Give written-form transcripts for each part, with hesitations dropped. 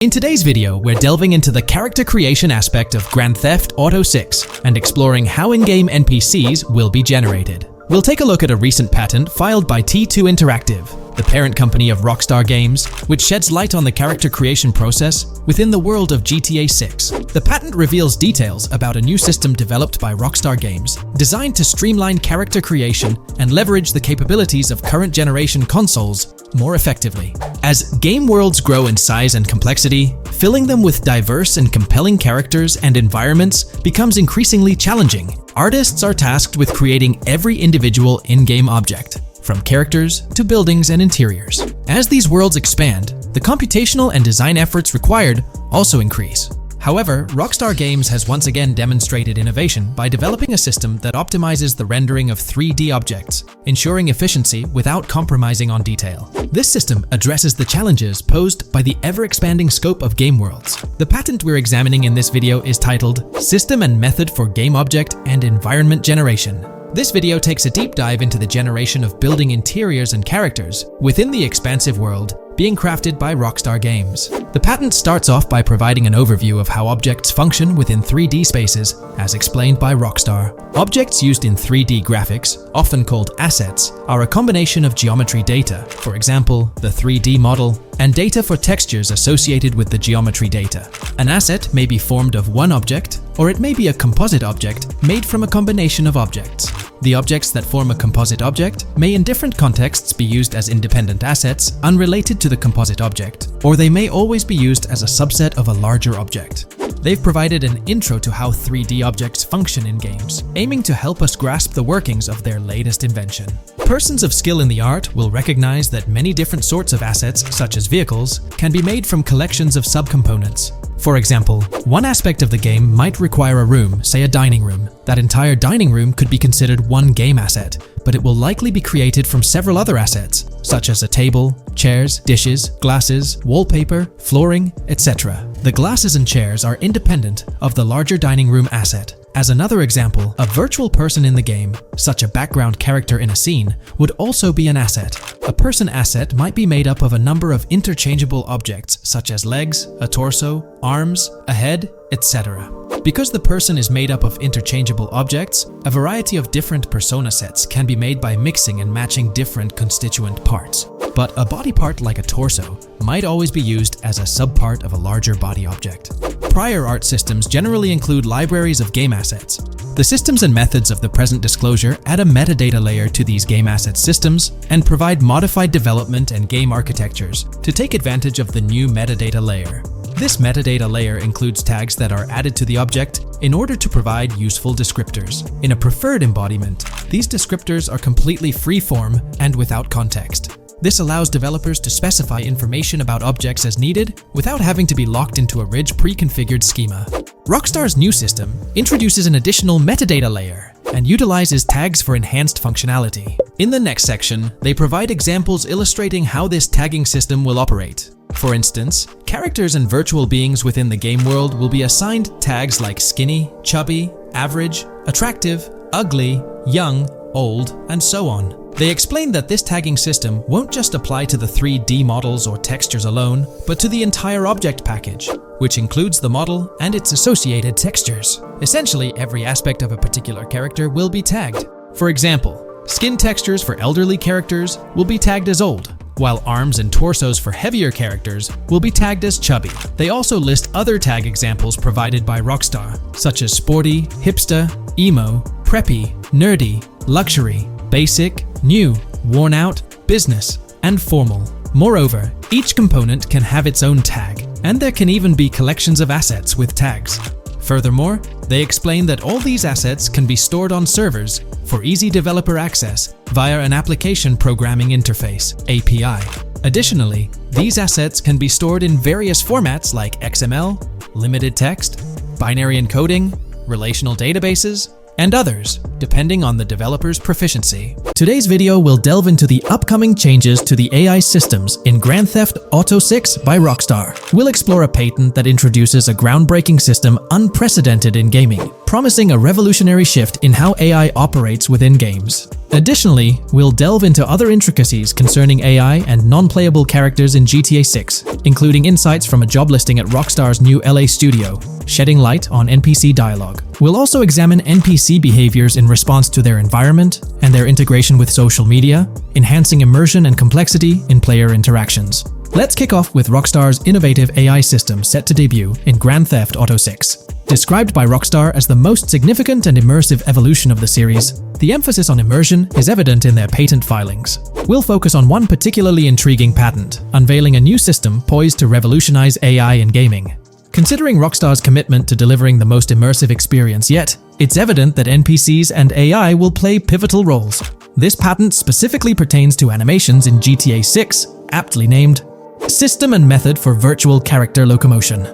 In today's video, we're delving into the character creation aspect of Grand Theft Auto 6 and exploring how in-game NPCs will be generated. We'll take a look at a recent patent filed by T2 Interactive, the parent company of Rockstar Games, which sheds light on the character creation process within the world of GTA 6. The patent reveals details about a new system developed by Rockstar Games, designed to streamline character creation and leverage the capabilities of current generation consoles more effectively. As game worlds grow in size and complexity, filling them with diverse and compelling characters and environments becomes increasingly challenging. Artists are tasked with creating every individual in-game object, from characters to buildings and interiors. As these worlds expand, the computational and design efforts required also increase. However, Rockstar Games has once again demonstrated innovation by developing a system that optimizes the rendering of 3D objects, ensuring efficiency without compromising on detail. This system addresses the challenges posed by the ever-expanding scope of game worlds. The patent we're examining in this video is titled System and Method for Game Object and Environment Generation. This video takes a deep dive into the generation of building interiors and characters within the expansive world being crafted by Rockstar Games. The patent starts off by providing an overview of how objects function within 3D spaces, as explained by Rockstar. Objects used in 3D graphics, often called assets, are a combination of geometry data, for example, the 3D model, and data for textures associated with the geometry data. An asset may be formed of one object, or it may be a composite object made from a combination of objects. The objects that form a composite object may in different contexts be used as independent assets unrelated to the composite object, or they may always be used as a subset of a larger object. They've provided an intro to how 3D objects function in games, aiming to help us grasp the workings of their latest invention. Persons of skill in the art will recognize that many different sorts of assets, such as vehicles, can be made from collections of subcomponents. For example, one aspect of the game might require a room, say a dining room. That entire dining room could be considered one game asset, but it will likely be created from several other assets, such as a table, chairs, dishes, glasses, wallpaper, flooring, etc. The glasses and chairs are independent of the larger dining room asset. As another example, a virtual person in the game, such a background character in a scene, would also be an asset. A person asset might be made up of a number of interchangeable objects, such as legs, a torso, arms, a head, etc. Because the person is made up of interchangeable objects, a variety of different persona sets can be made by mixing and matching different constituent parts. But a body part like a torso might always be used as a subpart of a larger body object. Prior art systems generally include libraries of game assets. The systems and methods of the present disclosure add a metadata layer to these game asset systems and provide modified development and game architectures to take advantage of the new metadata layer. This metadata layer includes tags that are added to the object in order to provide useful descriptors. In a preferred embodiment, these descriptors are completely free-form and without context. This allows developers to specify information about objects as needed without having to be locked into a rich pre-configured schema. Rockstar's new system introduces an additional metadata layer and utilizes tags for enhanced functionality. In the next section, they provide examples illustrating how this tagging system will operate. For instance, characters and virtual beings within the game world will be assigned tags like skinny, chubby, average, attractive, ugly, young, old, and so on. They explain that this tagging system won't just apply to the 3D models or textures alone, but to the entire object package, which includes the model and its associated textures. Essentially, every aspect of a particular character will be tagged. For example, skin textures for elderly characters will be tagged as old, while arms and torsos for heavier characters will be tagged as chubby. They also list other tag examples provided by Rockstar, such as sporty, hipster, emo, preppy, nerdy, luxury, basic, new, worn out, business, and formal. Moreover, each component can have its own tag, and there can even be collections of assets with tags. Furthermore, they explain that all these assets can be stored on servers for easy developer access via an application programming interface (API). Additionally, these assets can be stored in various formats like XML, limited text, binary encoding, relational databases, and others, depending on the developer's proficiency. Today's video will delve into the upcoming changes to the AI systems in Grand Theft Auto 6 by Rockstar. We'll explore a patent that introduces a groundbreaking system unprecedented in gaming, promising a revolutionary shift in how AI operates within games. Additionally, we'll delve into other intricacies concerning AI and non-playable characters in GTA 6, including insights from a job listing at Rockstar's new LA studio, shedding light on NPC dialogue. We'll also examine NPC behaviors in response to their environment and their integration with social media, enhancing immersion and complexity in player interactions. Let's kick off with Rockstar's innovative AI system set to debut in Grand Theft Auto 6. Described by Rockstar as the most significant and immersive evolution of the series, the emphasis on immersion is evident in their patent filings. We'll focus on one particularly intriguing patent, unveiling a new system poised to revolutionize AI in gaming. Considering Rockstar's commitment to delivering the most immersive experience yet, it's evident that NPCs and AI will play pivotal roles. This patent specifically pertains to animations in GTA 6, aptly named System and Method for Virtual Character Locomotion.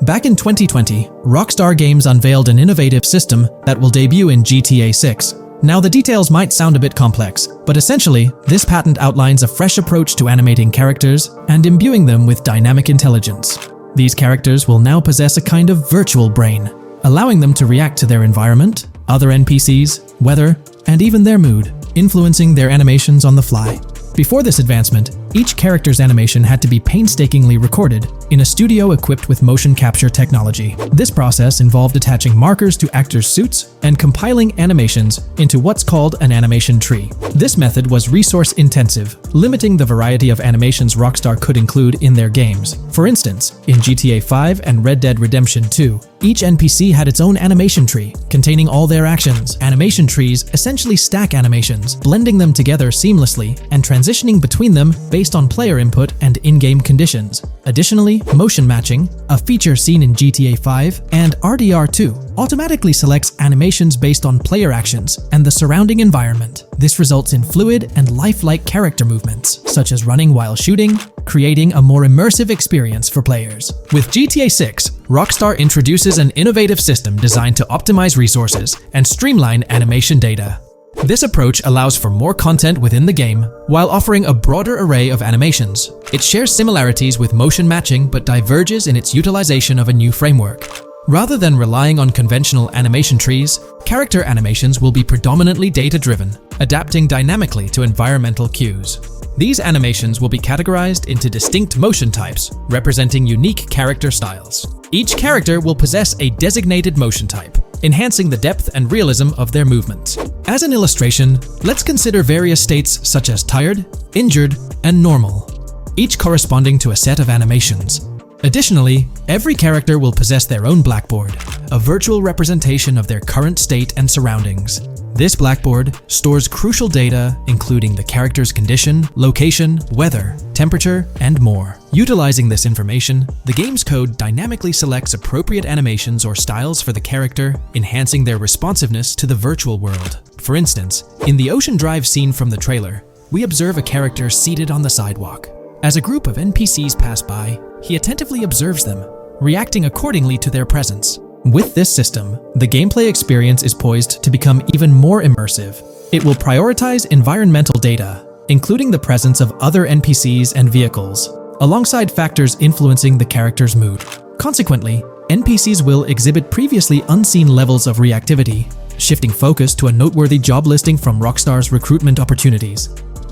Back in 2020, Rockstar Games unveiled an innovative system that will debut in GTA 6. Now, the details might sound a bit complex, but essentially, this patent outlines a fresh approach to animating characters and imbuing them with dynamic intelligence. These characters will now possess a kind of virtual brain, allowing them to react to their environment, other NPCs, weather, and even their mood, influencing their animations on the fly. Before this advancement, each character's animation had to be painstakingly recorded in a studio equipped with motion capture technology. This process involved attaching markers to actors' suits and compiling animations into what's called an animation tree. This method was resource-intensive, limiting the variety of animations Rockstar could include in their games. For instance, in GTA 5 and Red Dead Redemption 2, each NPC had its own animation tree, containing all their actions. Animation trees essentially stack animations, blending them together seamlessly and transitioning between them based on player input and in-game conditions. Additionally, motion matching, a feature seen in GTA 5 and RDR2, automatically selects animations based on player actions and the surrounding environment. This results in fluid and lifelike character movements, such as running while shooting, creating a more immersive experience for players. With GTA 6, Rockstar introduces an innovative system designed to optimize resources and streamline animation data. This approach allows for more content within the game while offering a broader array of animations. It shares similarities with motion matching but diverges in its utilization of a new framework. Rather than relying on conventional animation trees, character animations will be predominantly data-driven, adapting dynamically to environmental cues. These animations will be categorized into distinct motion types, representing unique character styles. Each character will possess a designated motion type, enhancing the depth and realism of their movements. As an illustration, let's consider various states such as tired, injured, and normal, each corresponding to a set of animations. Additionally, every character will possess their own blackboard, a virtual representation of their current state and surroundings. This blackboard stores crucial data including the character's condition, location, weather, temperature, and more. Utilizing this information, the game's code dynamically selects appropriate animations or styles for the character, enhancing their responsiveness to the virtual world. For instance, in the Ocean Drive scene from the trailer, we observe a character seated on the sidewalk. As a group of NPCs pass by, he attentively observes them, reacting accordingly to their presence. With this system, the gameplay experience is poised to become even more immersive. It will prioritize environmental data, including the presence of other NPCs and vehicles, alongside factors influencing the character's mood. Consequently, NPCs will exhibit previously unseen levels of reactivity, shifting focus to a noteworthy job listing from Rockstar's recruitment opportunities.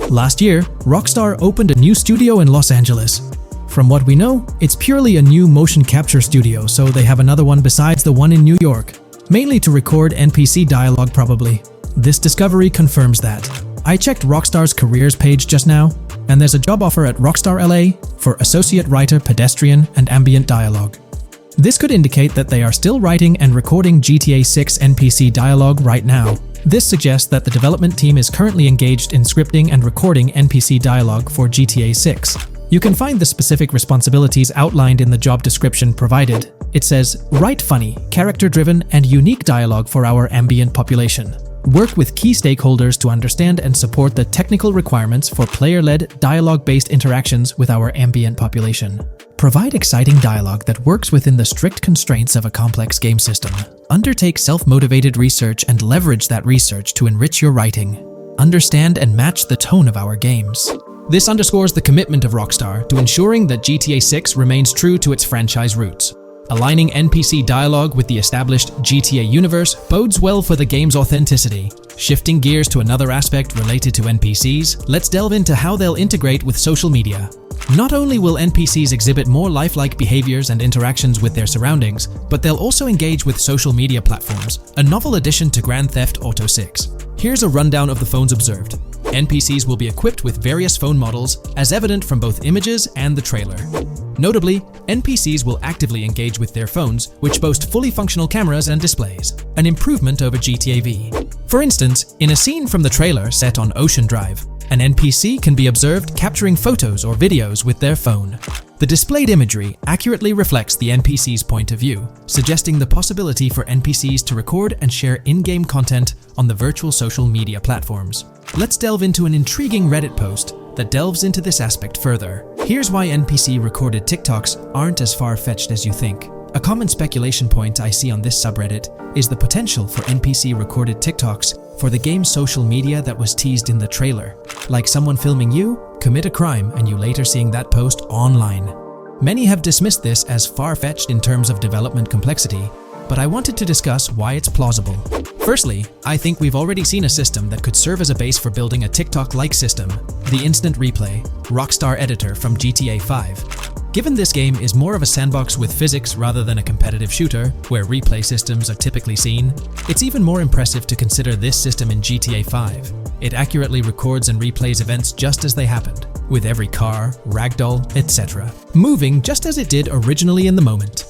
Last year, Rockstar opened a new studio in Los Angeles. From what we know, it's purely a new motion capture studio, so they have another one besides the one in New York, mainly to record NPC dialogue probably. This discovery confirms that. I checked Rockstar's careers page just now, and there's a job offer at Rockstar LA for Associate Writer Pedestrian and Ambient Dialogue. This could indicate that they are still writing and recording GTA 6 NPC dialogue right now. This suggests that the development team is currently engaged in scripting and recording NPC dialogue for GTA 6. You can find the specific responsibilities outlined in the job description provided. It says, write funny, character-driven, and unique dialogue for our ambient population. Work with key stakeholders to understand and support the technical requirements for player-led, dialogue-based interactions with our ambient population. Provide exciting dialogue that works within the strict constraints of a complex game system. Undertake self-motivated research and leverage that research to enrich your writing. Understand and match the tone of our games. This underscores the commitment of Rockstar to ensuring that GTA 6 remains true to its franchise roots. Aligning NPC dialogue with the established GTA universe bodes well for the game's authenticity. Shifting gears to another aspect related to NPCs, let's delve into how they'll integrate with social media. Not only will NPCs exhibit more lifelike behaviors and interactions with their surroundings, but they'll also engage with social media platforms, a novel addition to Grand Theft Auto 6. Here's a rundown of the phones observed. NPCs will be equipped with various phone models, as evident from both images and the trailer. Notably, NPCs will actively engage with their phones, which boast fully functional cameras and displays, an improvement over GTA V. For instance, in a scene from the trailer set on Ocean Drive, an NPC can be observed capturing photos or videos with their phone. The displayed imagery accurately reflects the NPC's point of view, suggesting the possibility for NPCs to record and share in-game content on the virtual social media platforms. Let's delve into an intriguing Reddit post that delves into this aspect further. Here's why NPC-recorded TikToks aren't as far-fetched as you think. A common speculation point I see on this subreddit is the potential for NPC-recorded TikToks for the game's social media that was teased in the trailer. Like someone filming you, commit a crime, and you later seeing that post online. Many have dismissed this as far-fetched in terms of development complexity, but I wanted to discuss why it's plausible. Firstly, I think we've already seen a system that could serve as a base for building a TikTok-like system, the Instant Replay, Rockstar editor from GTA 5. Given this game is more of a sandbox with physics rather than a competitive shooter, where replay systems are typically seen, it's even more impressive to consider this system in GTA 5. It accurately records and replays events just as they happened, with every car, ragdoll, etc., moving just as it did originally in the moment.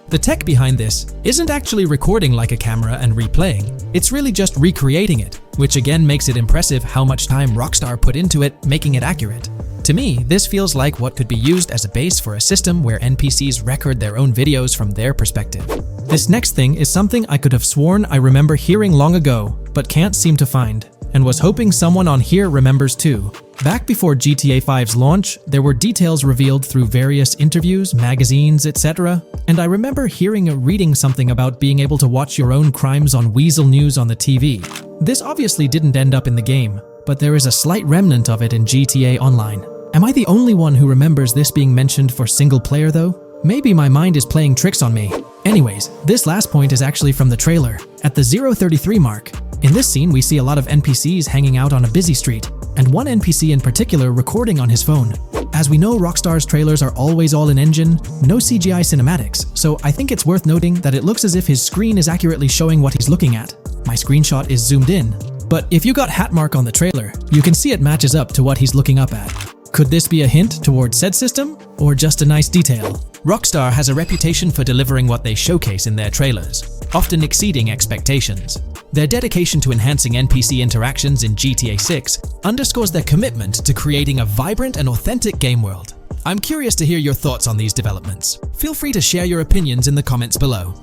The tech behind this isn't actually recording like a camera and replaying, it's really just recreating it, which again makes it impressive how much time Rockstar put into it, making it accurate. To me, this feels like what could be used as a base for a system where NPCs record their own videos from their perspective. This next thing is something I could have sworn I remember hearing long ago, but can't seem to find, and was hoping someone on here remembers too. Back before GTA 5's launch, there were details revealed through various interviews, magazines, etc., and I remember hearing or reading something about being able to watch your own crimes on Weasel News on the TV. This obviously didn't end up in the game, but there is a slight remnant of it in GTA Online. Am I the only one who remembers this being mentioned for single player though? Maybe my mind is playing tricks on me. Anyways, this last point is actually from the trailer, at the 0:33 mark. In this scene, we see a lot of NPCs hanging out on a busy street, and one NPC in particular recording on his phone. As we know, Rockstar's trailers are always all in engine, no CGI cinematics, so I think it's worth noting that it looks as if his screen is accurately showing what he's looking at. My screenshot is zoomed in, but if you got Hatmark on the trailer, you can see it matches up to what he's looking up at. Could this be a hint towards said system, or just a nice detail? Rockstar has a reputation for delivering what they showcase in their trailers, often exceeding expectations. Their dedication to enhancing NPC interactions in GTA 6 underscores their commitment to creating a vibrant and authentic game world. I'm curious to hear your thoughts on these developments. Feel free to share your opinions in the comments below.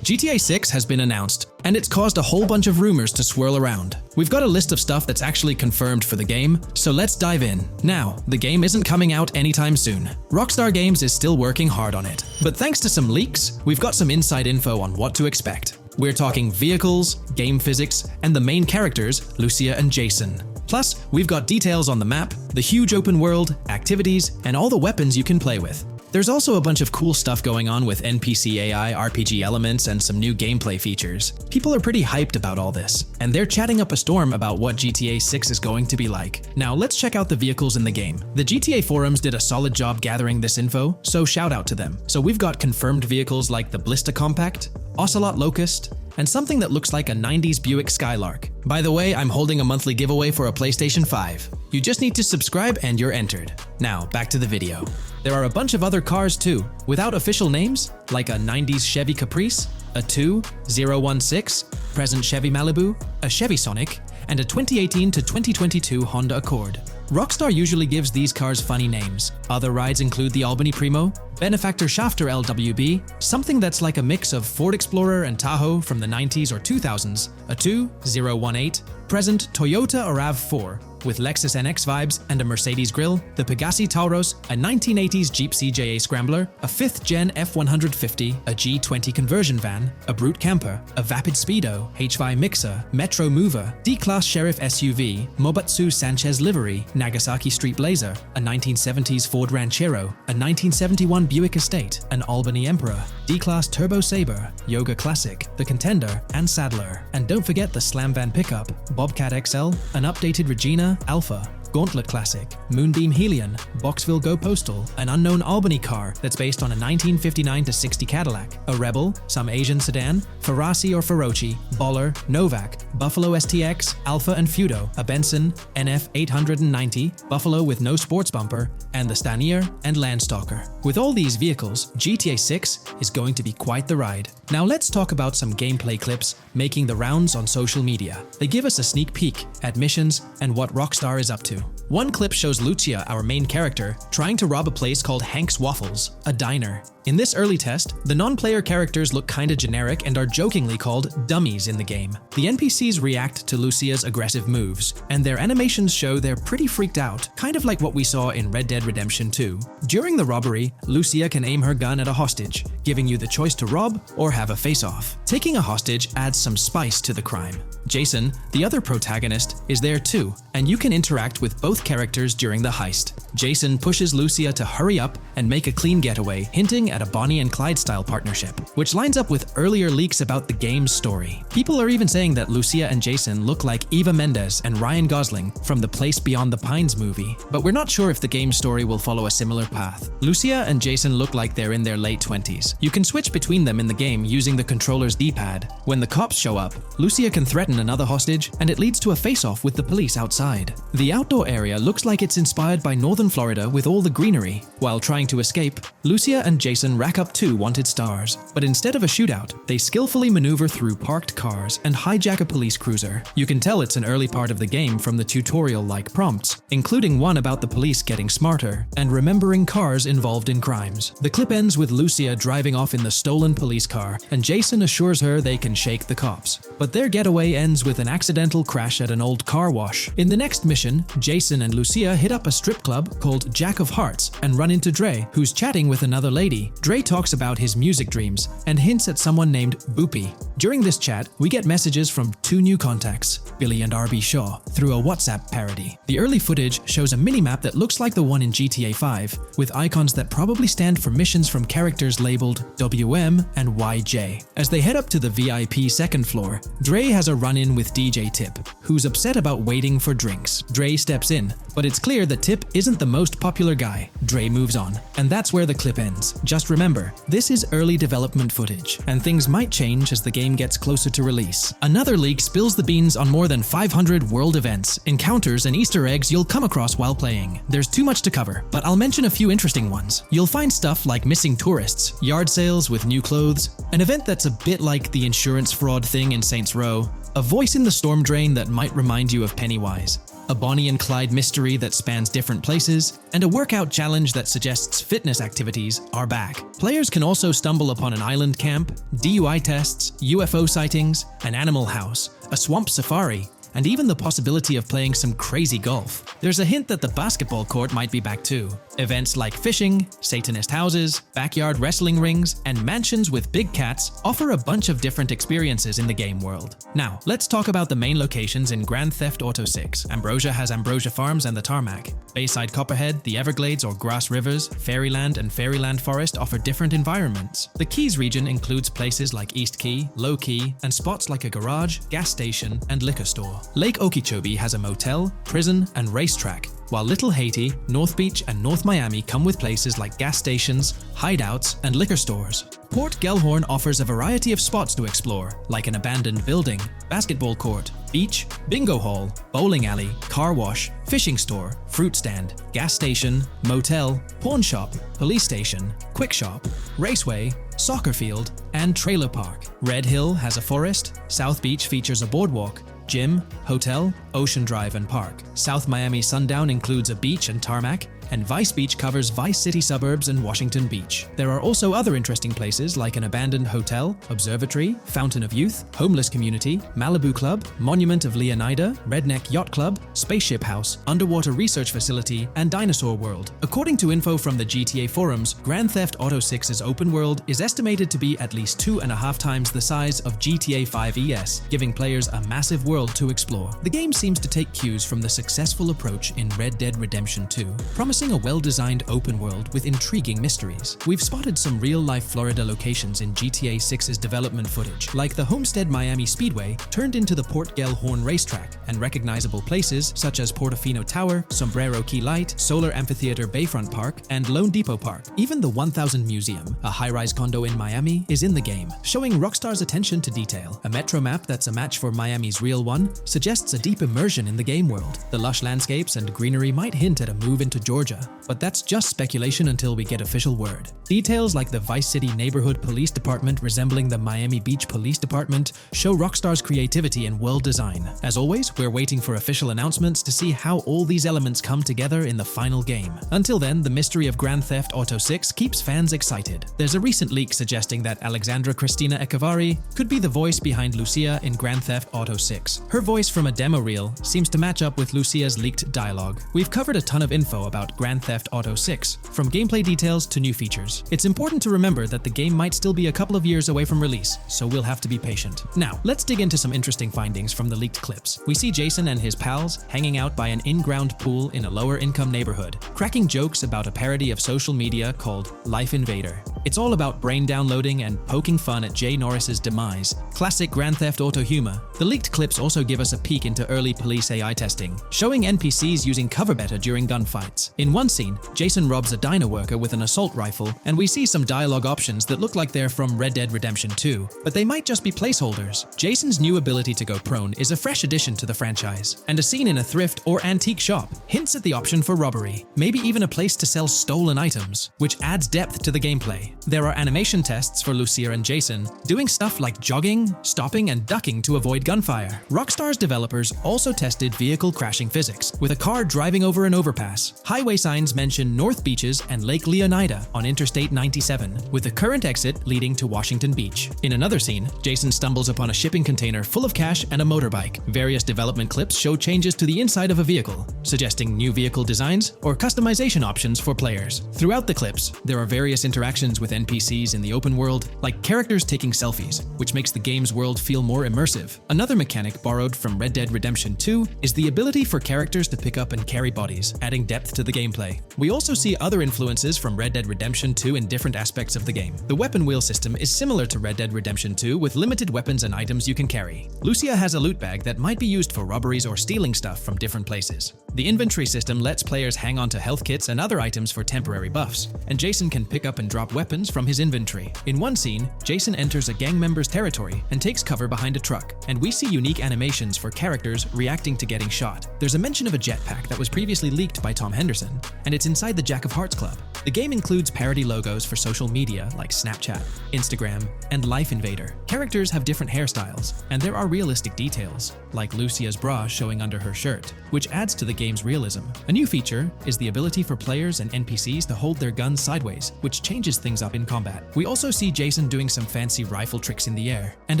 GTA 6 has been announced, and it's caused a whole bunch of rumors to swirl around. We've got a list of stuff that's actually confirmed for the game, so let's dive in. Now, the game isn't coming out anytime soon. Rockstar Games is still working hard on it, but thanks to some leaks, we've got some inside info on what to expect. We're talking vehicles, game physics, and the main characters, Lucia and Jason. Plus, we've got details on the map, the huge open world, activities, and all the weapons you can play with. There's also a bunch of cool stuff going on with NPC AI, RPG elements, and some new gameplay features. People are pretty hyped about all this, and they're chatting up a storm about what GTA 6 is going to be like. Now let's check out the vehicles in the game. The GTA forums did a solid job gathering this info, so shout out to them. So we've got confirmed vehicles like the Blista Compact, Ocelot Locust, and something that looks like a 90s Buick Skylark. By the way, I'm holding a monthly giveaway for a PlayStation 5. You just need to subscribe and you're entered. Now, back to the video. There are a bunch of other cars too, without official names, like a 90s Chevy Caprice, a 2016 present Chevy Malibu, a Chevy Sonic, and a 2018 to 2022 Honda Accord. Rockstar usually gives these cars funny names. Other rides include the Albany Primo, Benefactor Shafter LWB, something that's like a mix of Ford Explorer and Tahoe from the 90s or 2000s, a 2018 present Toyota RAV4, with Lexus NX vibes and a Mercedes grille, the Pegassi Tauros, a 1980s Jeep CJA Scrambler, a 5th Gen F150, a G20 conversion van, a Brute camper, a Vapid Speedo, HY Mixer, Metro Mover, D-Class Sheriff SUV, Mobatsu Sanchez livery, Nagasaki Street Blazer, a 1970s Ford Ranchero, a 1971 Buick Estate, an Albany Emperor, D-Class Turbo Sabre, Yoga Classic, the Contender, and Sadler. And don't forget the Slam Van pickup, Bobcat XL, an updated Regina, Alpha, Gauntlet Classic, Moonbeam Helion, Boxville Go Postal, an unknown Albany car that's based on a 1959-60 Cadillac, a Rebel, some Asian sedan, Ferrari or Feroci, Boller, Novak, Buffalo STX, Alpha and Feudo, a Benson, NF 890, Buffalo with no sports bumper, and the Stanier and Landstalker. With all these vehicles, GTA 6 is going to be quite the ride. Now let's talk about some gameplay clips making the rounds on social media. They give us a sneak peek at missions and what Rockstar is up to. One clip shows Lucia, our main character, trying to rob a place called Hank's Waffles, a diner. In this early test, the non-player characters look kinda generic and are jokingly called dummies in the game. The NPCs react to Lucia's aggressive moves, and their animations show they're pretty freaked out, kind of like what we saw in Red Dead Redemption 2. During the robbery, Lucia can aim her gun at a hostage, giving you the choice to rob or have a face-off. Taking a hostage adds some spice to the crime. Jason, the other protagonist, is there too, and you can interact with both characters during the heist. Jason pushes Lucia to hurry up and make a clean getaway, hinting at a Bonnie and Clyde style partnership, which lines up with earlier leaks about the game's story. People are even saying that Lucia and Jason look like Eva Mendes and Ryan Gosling from the Place Beyond the Pines movie, but we're not sure if the game's story will follow a similar path. Lucia and Jason look like they're in their late 20s. You can switch between them in the game using the controller's D-pad. When the cops show up, Lucia can threaten another hostage, and it leads to a face-off with the police outside. The outdoor area looks like it's inspired by northern Florida with all the greenery. While trying to escape, Lucia and Jason rack up 2 wanted stars, but instead of a shootout, they skillfully maneuver through parked cars and hijack a police cruiser. You can tell it's an early part of the game from the tutorial-like prompts, including one about the police getting smarter and remembering cars involved in crimes. The clip ends with Lucia driving off in the stolen police car, and Jason assures her they can shake the cops. But their getaway ends with an accidental crash at an old car wash. In the next mission, Jason and Lucia hit up a strip club called Jack of Hearts and run into Dre, who's chatting with another lady. Dre talks about his music dreams and hints at someone named Boopy. During this chat, we get messages from 2 new contacts, Billy and RB Shaw, through a WhatsApp parody. The early footage shows a minimap that looks like the one in GTA 5, with icons that probably stand for missions from characters labeled WM and YJ. As they head up to the VIP second floor, Dre has a run-in with DJ Tip, who's upset about waiting for drinks. Dre steps in, but it's clear that Tip isn't the most popular guy. Dre moves on, and that's where the clip ends. Just remember, this is early development footage, and things might change as the game gets closer to release. Another leak spills the beans on more than 500 world events, encounters, and Easter eggs you'll come across while playing. There's too much to cover, but I'll mention a few interesting ones. You'll find stuff like missing tourists, yard sales with new clothes, an event that's a bit like the insurance fraud thing in Saints Row, a voice in the storm drain that might remind you of Pennywise, a Bonnie and Clyde mystery that spans different places, and a workout challenge that suggests fitness activities are back. Players can also stumble upon an island camp, DUI tests, UFO sightings, an animal house, a swamp safari, and even the possibility of playing some crazy golf. There's a hint that the basketball court might be back too. Events like fishing, Satanist houses, backyard wrestling rings, and mansions with big cats offer a bunch of different experiences in the game world. Now, let's talk about the main locations in Grand Theft Auto 6. Ambrosia has Ambrosia Farms and the Tarmac. Bayside Copperhead, the Everglades or Grass Rivers, Fairyland and Fairyland Forest offer different environments. The Keys region includes places like East Key, Low Key, and spots like a garage, gas station, and liquor store. Lake Okeechobee has a motel, prison, and racetrack, while Little Haiti, North Beach, and North Miami come with places like gas stations, hideouts, and liquor stores. Port Gellhorn offers a variety of spots to explore, like an abandoned building, basketball court, beach, bingo hall, bowling alley, car wash, fishing store, fruit stand, gas station, motel, pawn shop, police station, quick shop, raceway, soccer field, and trailer park. Red Hill has a forest, South Beach features a boardwalk, gym, hotel, Ocean Drive and park. South Miami Sundown includes a beach and tarmac, and Vice Beach covers Vice City suburbs and Washington Beach. There are also other interesting places like an abandoned hotel, observatory, Fountain of Youth, homeless community, Malibu Club, Monument of Leonida, Redneck Yacht Club, Spaceship House, underwater research facility, and Dinosaur World. According to info from the GTA forums, Grand Theft Auto 6's open world is estimated to be at least 2.5 times the size of GTA 5 ES, giving players a massive world to explore. The game seems to take cues from the successful approach in Red Dead Redemption 2, promising a well-designed open world with intriguing mysteries. We've spotted some real-life Florida locations in GTA 6's development footage, like the Homestead Miami Speedway turned into the Port Gellhorn racetrack, and recognizable places such as Portofino Tower, Sombrero Key Light, Solar Amphitheater Bayfront Park, and Lone Depot Park. Even the 1000 Museum, a high-rise condo in Miami, is in the game, showing Rockstar's attention to detail. A metro map that's a match for Miami's real one suggests a deep immersion in the game world. The lush landscapes and greenery might hint at a move into Georgia, but that's just speculation until we get official word. Details like the Vice City Neighborhood Police Department resembling the Miami Beach Police Department show Rockstar's creativity and world design. As always, we're waiting for official announcements to see how all these elements come together in the final game. Until then, the mystery of Grand Theft Auto 6 keeps fans excited. There's a recent leak suggesting that Alexandra Christina Echevarri could be the voice behind Lucia in Grand Theft Auto 6. Her voice from a demo reel seems to match up with Lucia's leaked dialogue. We've covered a ton of info about Grand Theft Auto 6, from gameplay details to new features. It's important to remember that the game might still be a couple of years away from release, so we'll have to be patient. Now, let's dig into some interesting findings from the leaked clips. We see Jason and his pals hanging out by an in-ground pool in a lower-income neighborhood, cracking jokes about a parody of social media called Life Invader. It's all about brain downloading and poking fun at Jay Norris's demise. Classic Grand Theft Auto humor. The leaked clips also give us a peek into early police AI testing, showing NPCs using cover better during gunfights. In one scene, Jason robs a diner worker with an assault rifle, and we see some dialogue options that look like they're from Red Dead Redemption 2, but they might just be placeholders. Jason's new ability to go prone is a fresh addition to the franchise, and a scene in a thrift or antique shop hints at the option for robbery, maybe even a place to sell stolen items, which adds depth to the gameplay. There are animation tests for Lucia and Jason, doing stuff like jogging, stopping, and ducking to avoid gunfire. Rockstar's developers also tested vehicle crashing physics, with a car driving over an overpass. Highway signs mention North Beaches and Lake Leonida on Interstate 97, with the current exit leading to Washington Beach. In another scene, Jason stumbles upon a shipping container full of cash and a motorbike. Various development clips show changes to the inside of a vehicle, suggesting new vehicle designs or customization options for players. Throughout the clips, there are various interactions with NPCs in the open world, like characters taking selfies, which makes the game's world feel more immersive. Another mechanic borrowed from Red Dead Redemption 2 is the ability for characters to pick up and carry bodies, adding depth to the gameplay. We also see other influences from Red Dead Redemption 2 in different aspects of the game. The weapon wheel system is similar to Red Dead Redemption 2 with limited weapons and items you can carry. Lucia has a loot bag that might be used for robberies or stealing stuff from different places. The inventory system lets players hang on to health kits and other items for temporary buffs, and Jason can pick up and drop weapons from his inventory. In one scene, Jason enters a gang member's territory and takes cover behind a truck, and we see unique animations for characters reacting to getting shot. There's a mention of a jetpack that was previously leaked by Tom Henderson, and it's inside the Jack of Hearts Club. The game includes parody logos for social media like Snapchat, Instagram, and Life Invader. Characters have different hairstyles, and there are realistic details, like Lucia's bra showing under her shirt, which adds to the game's realism. A new feature is the ability for players and NPCs to hold their guns sideways, which changes things up in combat. We also see Jason doing some fancy rifle tricks in the air, and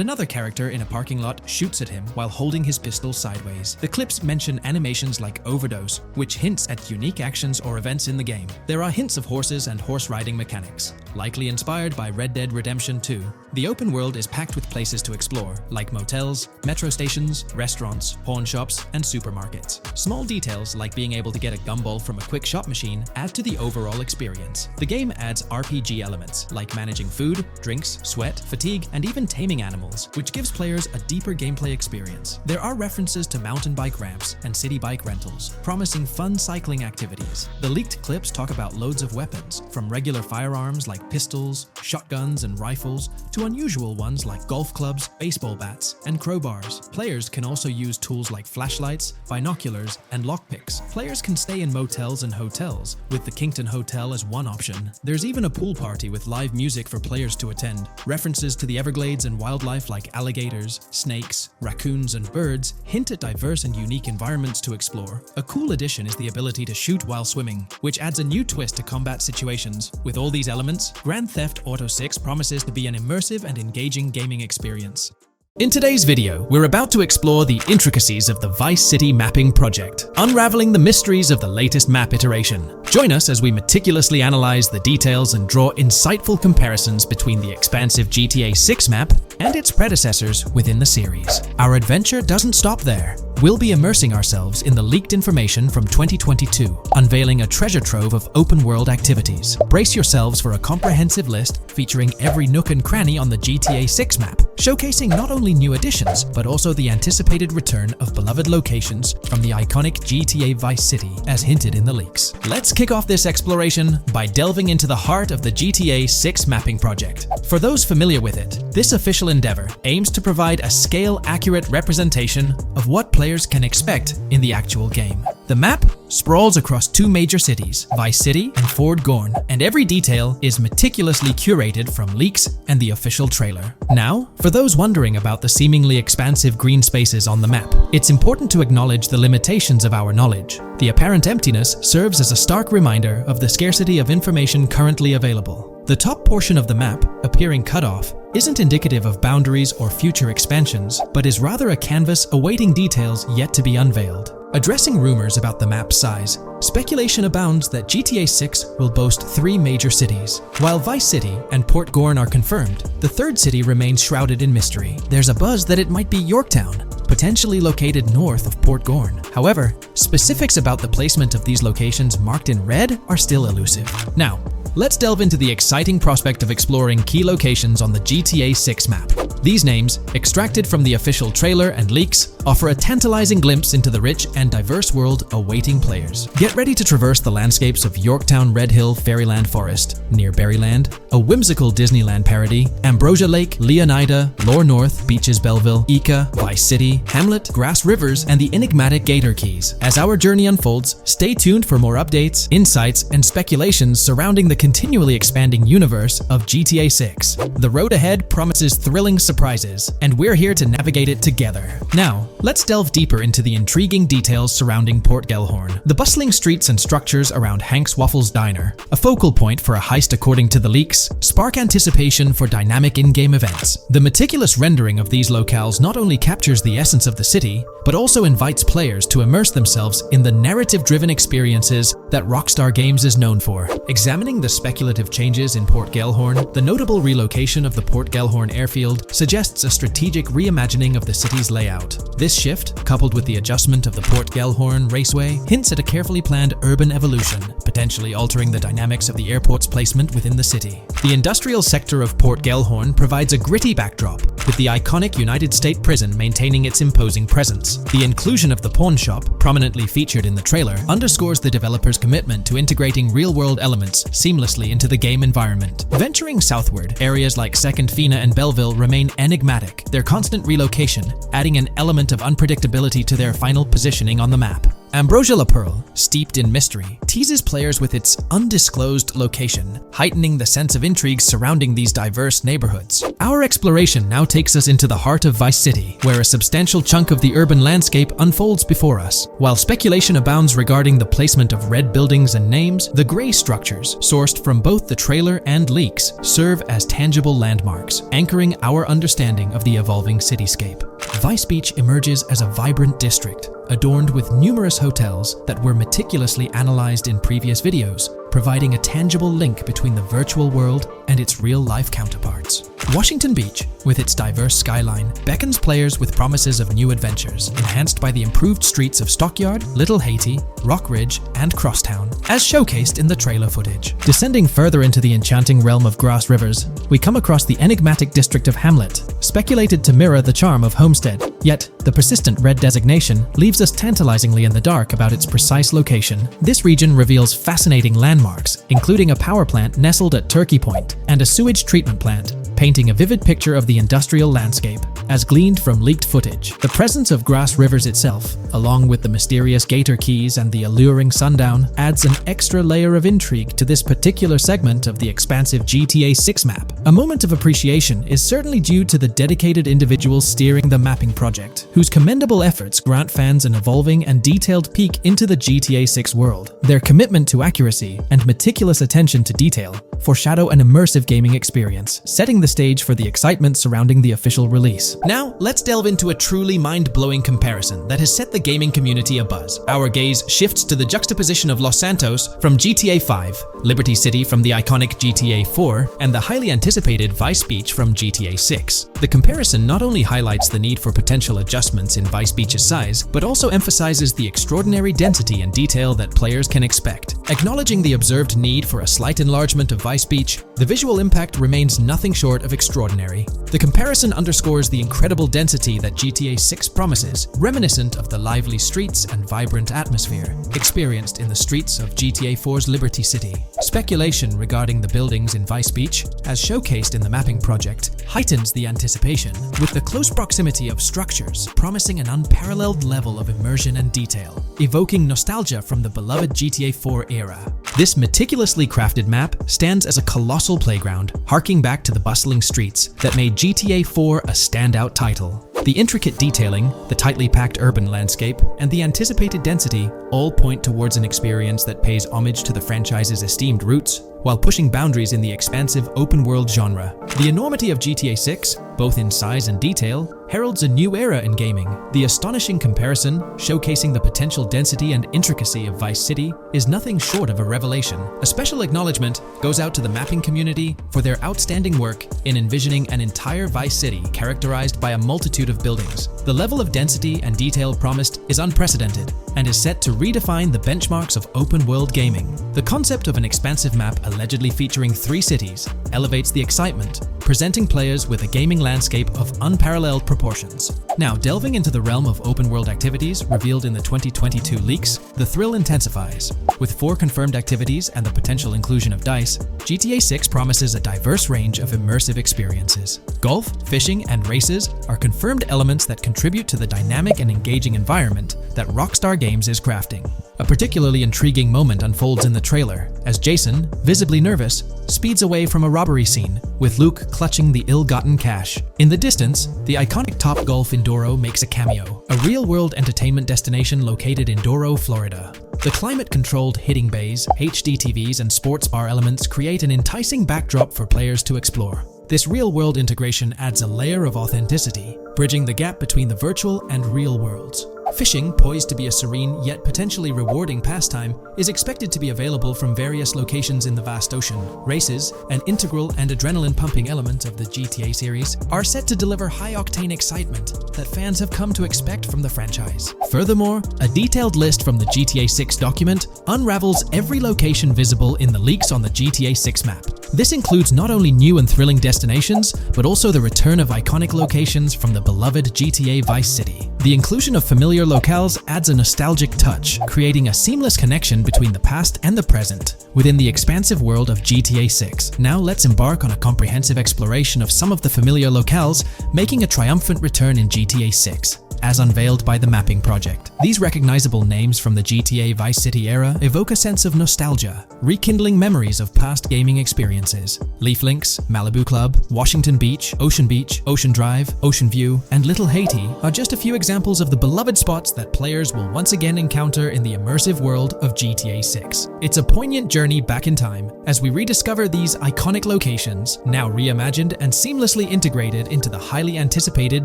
another character in a parking lot shoots at him while holding his pistol sideways. The clips mention animations like Overdose, which hints at unique actions or events in the game. There are hints of horses and horse riding mechanics, likely inspired by Red Dead Redemption 2. The open world is packed with places to explore, like motels, metro stations, restaurants, pawn shops, and supermarkets. Small details like being able to get a gumball from a quick shop machine add to the overall experience. The game adds RPG elements, like managing food, drinks, sweat, fatigue, and even taming animals, which gives players a deeper gameplay experience. There are references to mountain bike ramps and city bike rentals, promising fun cycling activities. The leaked clips talk about loads of weapons, from regular firearms like pistols, shotguns, and rifles, to unusual ones like golf clubs, baseball bats, and crowbars. Players can also use tools like flashlights, binoculars, and lockpicks. Players can stay in motels and hotels, with the Kington Hotel as one option. There's even a pool party with live music for players to attend. References to the Everglades and wildlife like alligators, snakes, raccoons, and birds hint at diverse and unique environments to explore. A cool addition is the ability to shoot while swimming, which adds a new twist to combat situations. With all these elements, Grand Theft Auto 6 promises to be an immersive and engaging gaming experience. In today's video, we're about to explore the intricacies of the Vice City mapping project, unraveling the mysteries of the latest map iteration. Join us as we meticulously analyze the details and draw insightful comparisons between the expansive GTA 6 map and its predecessors within the series. Our adventure doesn't stop there. We'll be immersing ourselves in the leaked information from 2022, unveiling a treasure trove of open-world activities. Brace yourselves for a comprehensive list featuring every nook and cranny on the GTA 6 map, showcasing not only new additions, but also the anticipated return of beloved locations from the iconic GTA Vice City, as hinted in the leaks. Let's kick off this exploration by delving into the heart of the GTA 6 mapping project. For those familiar with it, this official endeavor aims to provide a scale-accurate representation of what players can expect in the actual game. The map sprawls across two major cities, Vice City and Fort Gorn, and every detail is meticulously curated from leaks and the official trailer. Now, for those wondering about the seemingly expansive green spaces on the map, it's important to acknowledge the limitations of our knowledge. The apparent emptiness serves as a stark reminder of the scarcity of information currently available. The top portion of the map, appearing cut off, isn't indicative of boundaries or future expansions, but is rather a canvas awaiting details yet to be unveiled. Addressing rumors about the map's size, speculation abounds that GTA 6 will boast 3 major cities. While Vice City and Port Gorn are confirmed, the third city remains shrouded in mystery. There's a buzz that it might be Yorktown, potentially located north of Port Gorn. However, specifics about the placement of these locations marked in red are still elusive. Now, let's delve into the exciting prospect of exploring key locations on the GTA 6 map. These names, extracted from the official trailer and leaks, offer a tantalizing glimpse into the rich and diverse world awaiting players. Get ready to traverse the landscapes of Yorktown Red Hill Fairyland Forest, near Berryland, a whimsical Disneyland parody, Ambrosia Lake, Leonida, Lore North, Beaches Belleville, Ica, Vice City, Hamlet, Grass Rivers, and the enigmatic Gator Keys. As our journey unfolds, stay tuned for more updates, insights, and speculations surrounding the continually expanding universe of GTA 6. The road ahead promises thrilling surprises, and we're here to navigate it together. Now, let's delve deeper into the intriguing details surrounding Port Gellhorn. The bustling streets and structures around Hank's Waffles Diner, a focal point for a heist according to the leaks, spark anticipation for dynamic in-game events. The meticulous rendering of these locales not only captures the essence of the city, but also invites players to immerse themselves in the narrative-driven experiences that Rockstar Games is known for. Examining the speculative changes in Port Gellhorn, the notable relocation of the Port Gellhorn airfield suggests a strategic reimagining of the city's layout. This shift, coupled with the adjustment of the Port Gellhorn Raceway, hints at a carefully planned urban evolution, potentially altering the dynamics of the airport's placement within the city. The industrial sector of Port Gellhorn provides a gritty backdrop, with the iconic United States Prison maintaining its imposing presence. The inclusion of the pawn shop, prominently featured in the trailer, underscores the developer's commitment to integrating real-world elements seamlessly into the game environment. Venturing southward, areas like Second Fina and Belleville remain enigmatic, their constant relocation adding an element of unpredictability to their final positioning on the map. Ambrosia La Pearl, steeped in mystery, teases players with its undisclosed location, heightening the sense of intrigue surrounding these diverse neighborhoods. Our exploration now takes us into the heart of Vice City, where a substantial chunk of the urban landscape unfolds before us. While speculation abounds regarding the placement of red buildings and names, the gray structures, sourced from both the trailer and leaks, serve as tangible landmarks, anchoring our understanding of the evolving cityscape. Vice Beach emerges as a vibrant district, adorned with numerous hotels that were meticulously analyzed in previous videos, providing a tangible link between the virtual world and its real-life counterparts. Washington Beach, with its diverse skyline, beckons players with promises of new adventures, enhanced by the improved streets of Stockyard, Little Haiti, Rock Ridge, and Crosstown, as showcased in the trailer footage. Descending further into the enchanting realm of Grass Rivers, we come across the enigmatic district of Hamlet, speculated to mirror the charm of Homestead. Yet, the persistent red designation leaves us tantalizingly in the dark about its precise location. This region reveals fascinating landmarks, including a power plant nestled at Turkey Point and a sewage treatment plant, painting a vivid picture of the industrial landscape, as gleaned from leaked footage. The presence of Grass Rivers itself, along with the mysterious Gator Keys and the alluring sundown, adds an extra layer of intrigue to this particular segment of the expansive GTA 6 map. A moment of appreciation is certainly due to the dedicated individuals steering the mapping project, whose commendable efforts grant fans an evolving and detailed peek into the GTA 6 world. Their commitment to accuracy and meticulous attention to detail foreshadow an immersive gaming experience, setting the stage for the excitement surrounding the official release. Now, let's delve into a truly mind-blowing comparison that has set the gaming community abuzz. Our gaze shifts to the juxtaposition of Los Santos from GTA 5, Liberty City from the iconic GTA 4, and the highly anticipated Vice Beach from GTA 6. The comparison not only highlights the need for potential adjustments in Vice Beach's size, but also emphasizes the extraordinary density and detail that players can expect. Acknowledging the observed need for a slight enlargement of Vice Beach, the visual impact remains nothing short of extraordinary. The comparison underscores the incredible density that GTA 6 promises, reminiscent of the lively streets and vibrant atmosphere experienced in the streets of GTA 4's Liberty City. Speculation regarding the buildings in Vice Beach, as showcased in the mapping project, heightens the anticipation, with the close proximity of structures promising an unparalleled level of immersion and detail, evoking nostalgia from the beloved GTA 4 era. This meticulously crafted map stands as a colossal playground, harking back to the bustling streets that made GTA 4 a standout title. The intricate detailing, the tightly packed urban landscape, and the anticipated density all point towards an experience that pays homage to the franchise's esteemed roots, while pushing boundaries in the expansive open-world genre. The enormity of GTA 6, both in size and detail, heralds a new era in gaming. The astonishing comparison, showcasing the potential density and intricacy of Vice City, is nothing short of a revelation. A special acknowledgement goes out to the mapping community for their outstanding work in envisioning an entire Vice City characterized by a multitude of buildings. The level of density and detail promised is unprecedented and is set to redefine the benchmarks of open-world gaming. The concept of an expansive map allegedly featuring 3 cities elevates the excitement, presenting players with a gaming landscape of unparalleled proportions. Now, delving into the realm of open-world activities revealed in the 2022 leaks, the thrill intensifies. With 4 confirmed activities and the potential inclusion of DICE, GTA 6 promises a diverse range of immersive experiences. Golf, fishing, and races are confirmed elements that contribute to the dynamic and engaging environment that Rockstar Games is crafting. A particularly intriguing moment unfolds in the trailer, as Jason, visibly nervous, speeds away from a robbery scene, with Luke clutching the ill-gotten cash. In the distance, the iconic Topgolf in Doro makes a cameo, a real-world entertainment destination located in Doro, Florida. The climate-controlled hitting bays, HD TVs, and sports bar elements create an enticing backdrop for players to explore. This real-world integration adds a layer of authenticity, bridging the gap between the virtual and real worlds. Fishing, poised to be a serene yet potentially rewarding pastime, is expected to be available from various locations in the vast ocean. Races, an integral and adrenaline-pumping element of the GTA series, are set to deliver high-octane excitement that fans have come to expect from the franchise. Furthermore, a detailed list from the GTA 6 document unravels every location visible in the leaks on the GTA 6 map. This includes not only new and thrilling destinations, but also the return of iconic locations from the beloved GTA Vice City. The inclusion of familiar locales adds a nostalgic touch, creating a seamless connection between the past and the present within the expansive world of GTA 6. Now let's embark on a comprehensive exploration of some of the familiar locales, making a triumphant return in GTA 6. As unveiled by the mapping project. These recognizable names from the GTA Vice City era evoke a sense of nostalgia, rekindling memories of past gaming experiences. Leaf Links, Malibu Club, Washington Beach, Ocean Drive, Ocean View, and Little Haiti are just a few examples of the beloved spots that players will once again encounter in the immersive world of GTA 6. It's a poignant journey back in time as we rediscover these iconic locations, now reimagined and seamlessly integrated into the highly anticipated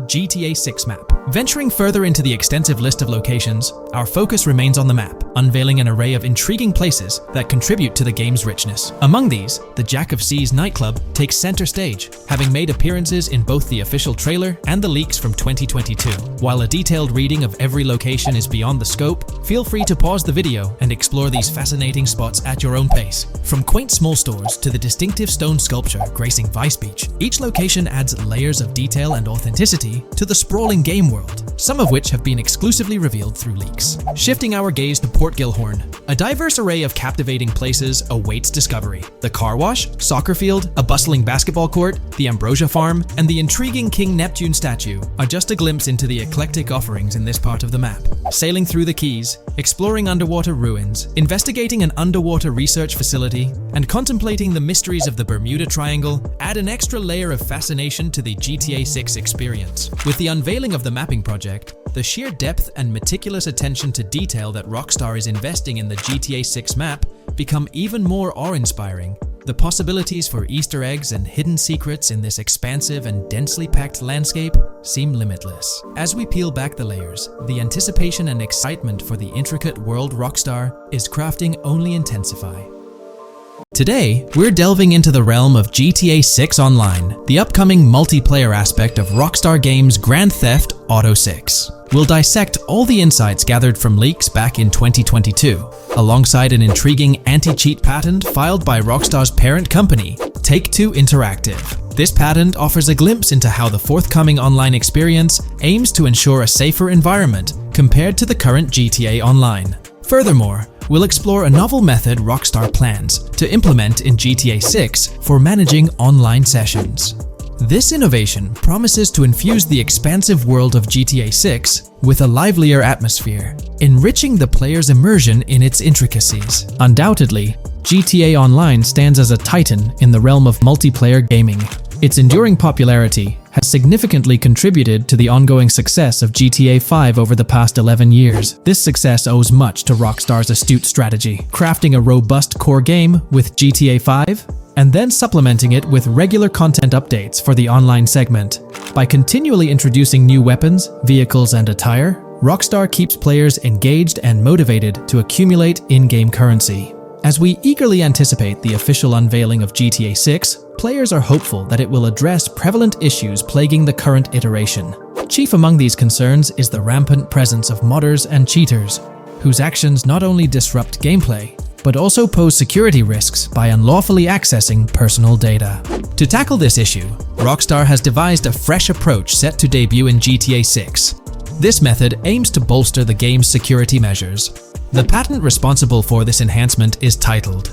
GTA 6 map. Venturing further into the extensive list of locations, our focus remains on the map. unveiling an array of intriguing places that contribute to the game's richness. Among these, the Jack of Seas nightclub takes center stage, having made appearances in both the official trailer and the leaks from 2022. While a detailed reading of every location is beyond the scope, feel free to pause the video and explore these fascinating spots at your own pace. From quaint small stores to the distinctive stone sculpture gracing Vice Beach, each location adds layers of detail and authenticity to the sprawling game world, some of which have been exclusively revealed through leaks. Shifting our gaze to Port Gilhorn, a diverse array of captivating places awaits discovery. The car wash, soccer field, a bustling basketball court, the Ambrosia farm, and the intriguing King Neptune statue are just a glimpse into the eclectic offerings in this part of the map. Sailing through the Keys, exploring underwater ruins, investigating an underwater research facility, and contemplating the mysteries of the Bermuda Triangle add an extra layer of fascination to the GTA 6 experience. With the unveiling of the mapping project, the sheer depth and meticulous attention to detail that Rockstar is investing in the GTA 6 map become even more awe-inspiring. The possibilities for Easter eggs and hidden secrets in this expansive and densely packed landscape seem limitless. As we peel back the layers, the anticipation and excitement for the intricate world Rockstar is crafting only intensify. Today, we're delving into the realm of GTA 6 Online, the upcoming multiplayer aspect of Rockstar Games' Grand Theft Auto 6. We'll dissect all the insights gathered from leaks back in 2022, alongside an intriguing anti-cheat patent filed by Rockstar's parent company, Take-Two Interactive. This patent offers a glimpse into how the forthcoming online experience aims to ensure a safer environment compared to the current GTA Online. Furthermore, we'll explore a novel method Rockstar plans to implement in GTA 6 for managing online sessions. This innovation promises to infuse the expansive world of GTA 6 with a livelier atmosphere, enriching the player's immersion in its intricacies. Undoubtedly, GTA Online stands as a titan in the realm of multiplayer gaming. Its enduring popularity has significantly contributed to the ongoing success of GTA 5 over the past 11 years. This success owes much to Rockstar's astute strategy, crafting a robust core game with GTA 5 and then supplementing it with regular content updates for the online segment. By continually introducing new weapons, vehicles, and attire, Rockstar keeps players engaged and motivated to accumulate in-game currency. As we eagerly anticipate the official unveiling of GTA 6, players are hopeful that it will address prevalent issues plaguing the current iteration. Chief among these concerns is the rampant presence of modders and cheaters, whose actions not only disrupt gameplay, but also pose security risks by unlawfully accessing personal data. To tackle this issue, Rockstar has devised a fresh approach set to debut in GTA 6. This method aims to bolster the game's security measures. The patent responsible for this enhancement is titled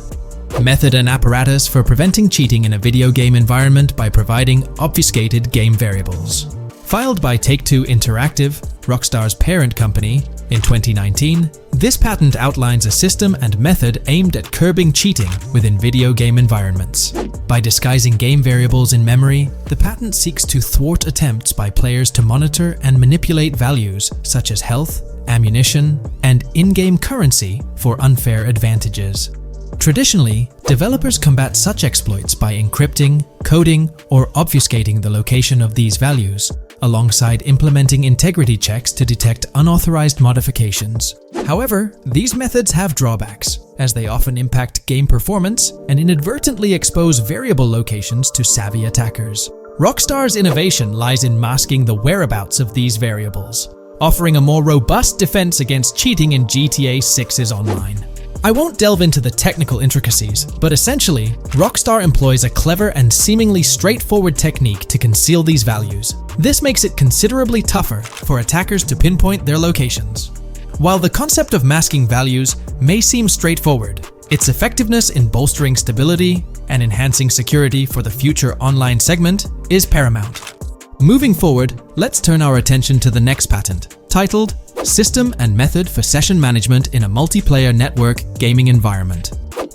Method and Apparatus for Preventing Cheating in a Video Game Environment by Providing Obfuscated Game Variables. Filed by Take-Two Interactive, Rockstar's parent company, in 2019, this patent outlines a system and method aimed at curbing cheating within video game environments. By disguising game variables in memory, the patent seeks to thwart attempts by players to monitor and manipulate values such as health, ammunition, and in-game currency for unfair advantages. Traditionally, developers combat such exploits by encrypting, coding, or obfuscating the location of these values, alongside implementing integrity checks to detect unauthorized modifications. However, these methods have drawbacks, as they often impact game performance and inadvertently expose variable locations to savvy attackers. Rockstar's innovation lies in masking the whereabouts of these variables, offering a more robust defense against cheating in GTA 6's online. I won't delve into the technical intricacies, but essentially, Rockstar employs a clever and seemingly straightforward technique to conceal these values. This makes it considerably tougher for attackers to pinpoint their locations. While the concept of masking values may seem straightforward, its effectiveness in bolstering stability and enhancing security for the future online segment is paramount. Moving forward, let's turn our attention to the next patent, titled System and Method for Session Management in a Multiplayer Network Gaming Environment.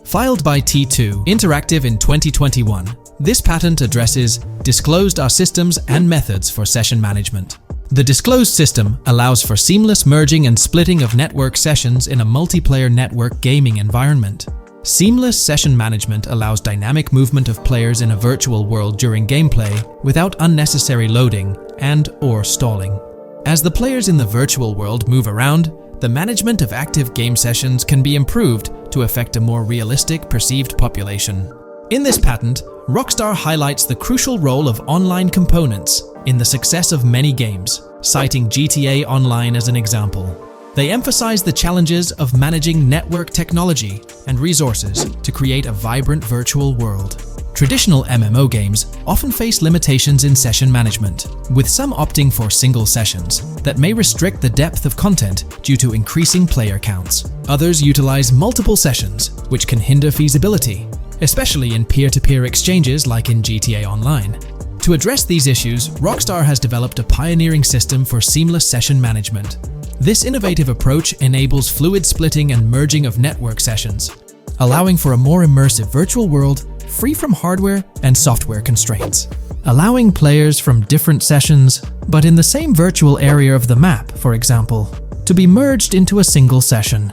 Filed by T2 Interactive in 2021, this patent addresses disclosed are systems and methods for session management. The disclosed system allows for seamless merging and splitting of network sessions in a multiplayer network gaming environment. Seamless session management allows dynamic movement of players in a virtual world during gameplay without unnecessary loading and/or stalling. As the players in the virtual world move around, the management of active game sessions can be improved to affect a more realistic perceived population. In this patent, Rockstar highlights the crucial role of online components in the success of many games, citing GTA Online as an example. They emphasize the challenges of managing network technology and resources to create a vibrant virtual world. Traditional MMO games often face limitations in session management, with some opting for single sessions that may restrict the depth of content due to increasing player counts. Others utilize multiple sessions, which can hinder feasibility, especially in peer-to-peer exchanges like in GTA Online. To address these issues, Rockstar has developed a pioneering system for seamless session management. This innovative approach enables fluid splitting and merging of network sessions, allowing for a more immersive virtual world free from hardware and software constraints. Allowing players from different sessions, but in the same virtual area of the map, for example, to be merged into a single session.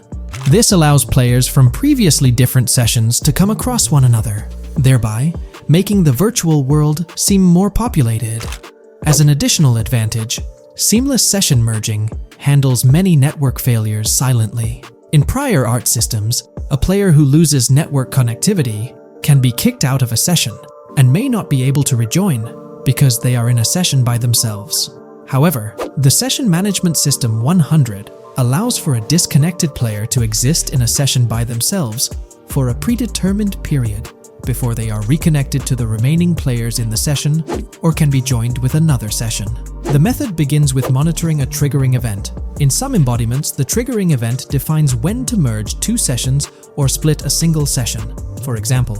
This allows players from previously different sessions to come across one another, thereby making the virtual world seem more populated. As an additional advantage, seamless session merging handles many network failures silently. In prior art systems, a player who loses network connectivity can be kicked out of a session and may not be able to rejoin because they are in a session by themselves. However, the Session Management System 100 allows for a disconnected player to exist in a session by themselves for a predetermined period before they are reconnected to the remaining players in the session or can be joined with another session. The method begins with monitoring a triggering event. In some embodiments, the triggering event defines when to merge two sessions or split a single session. For example,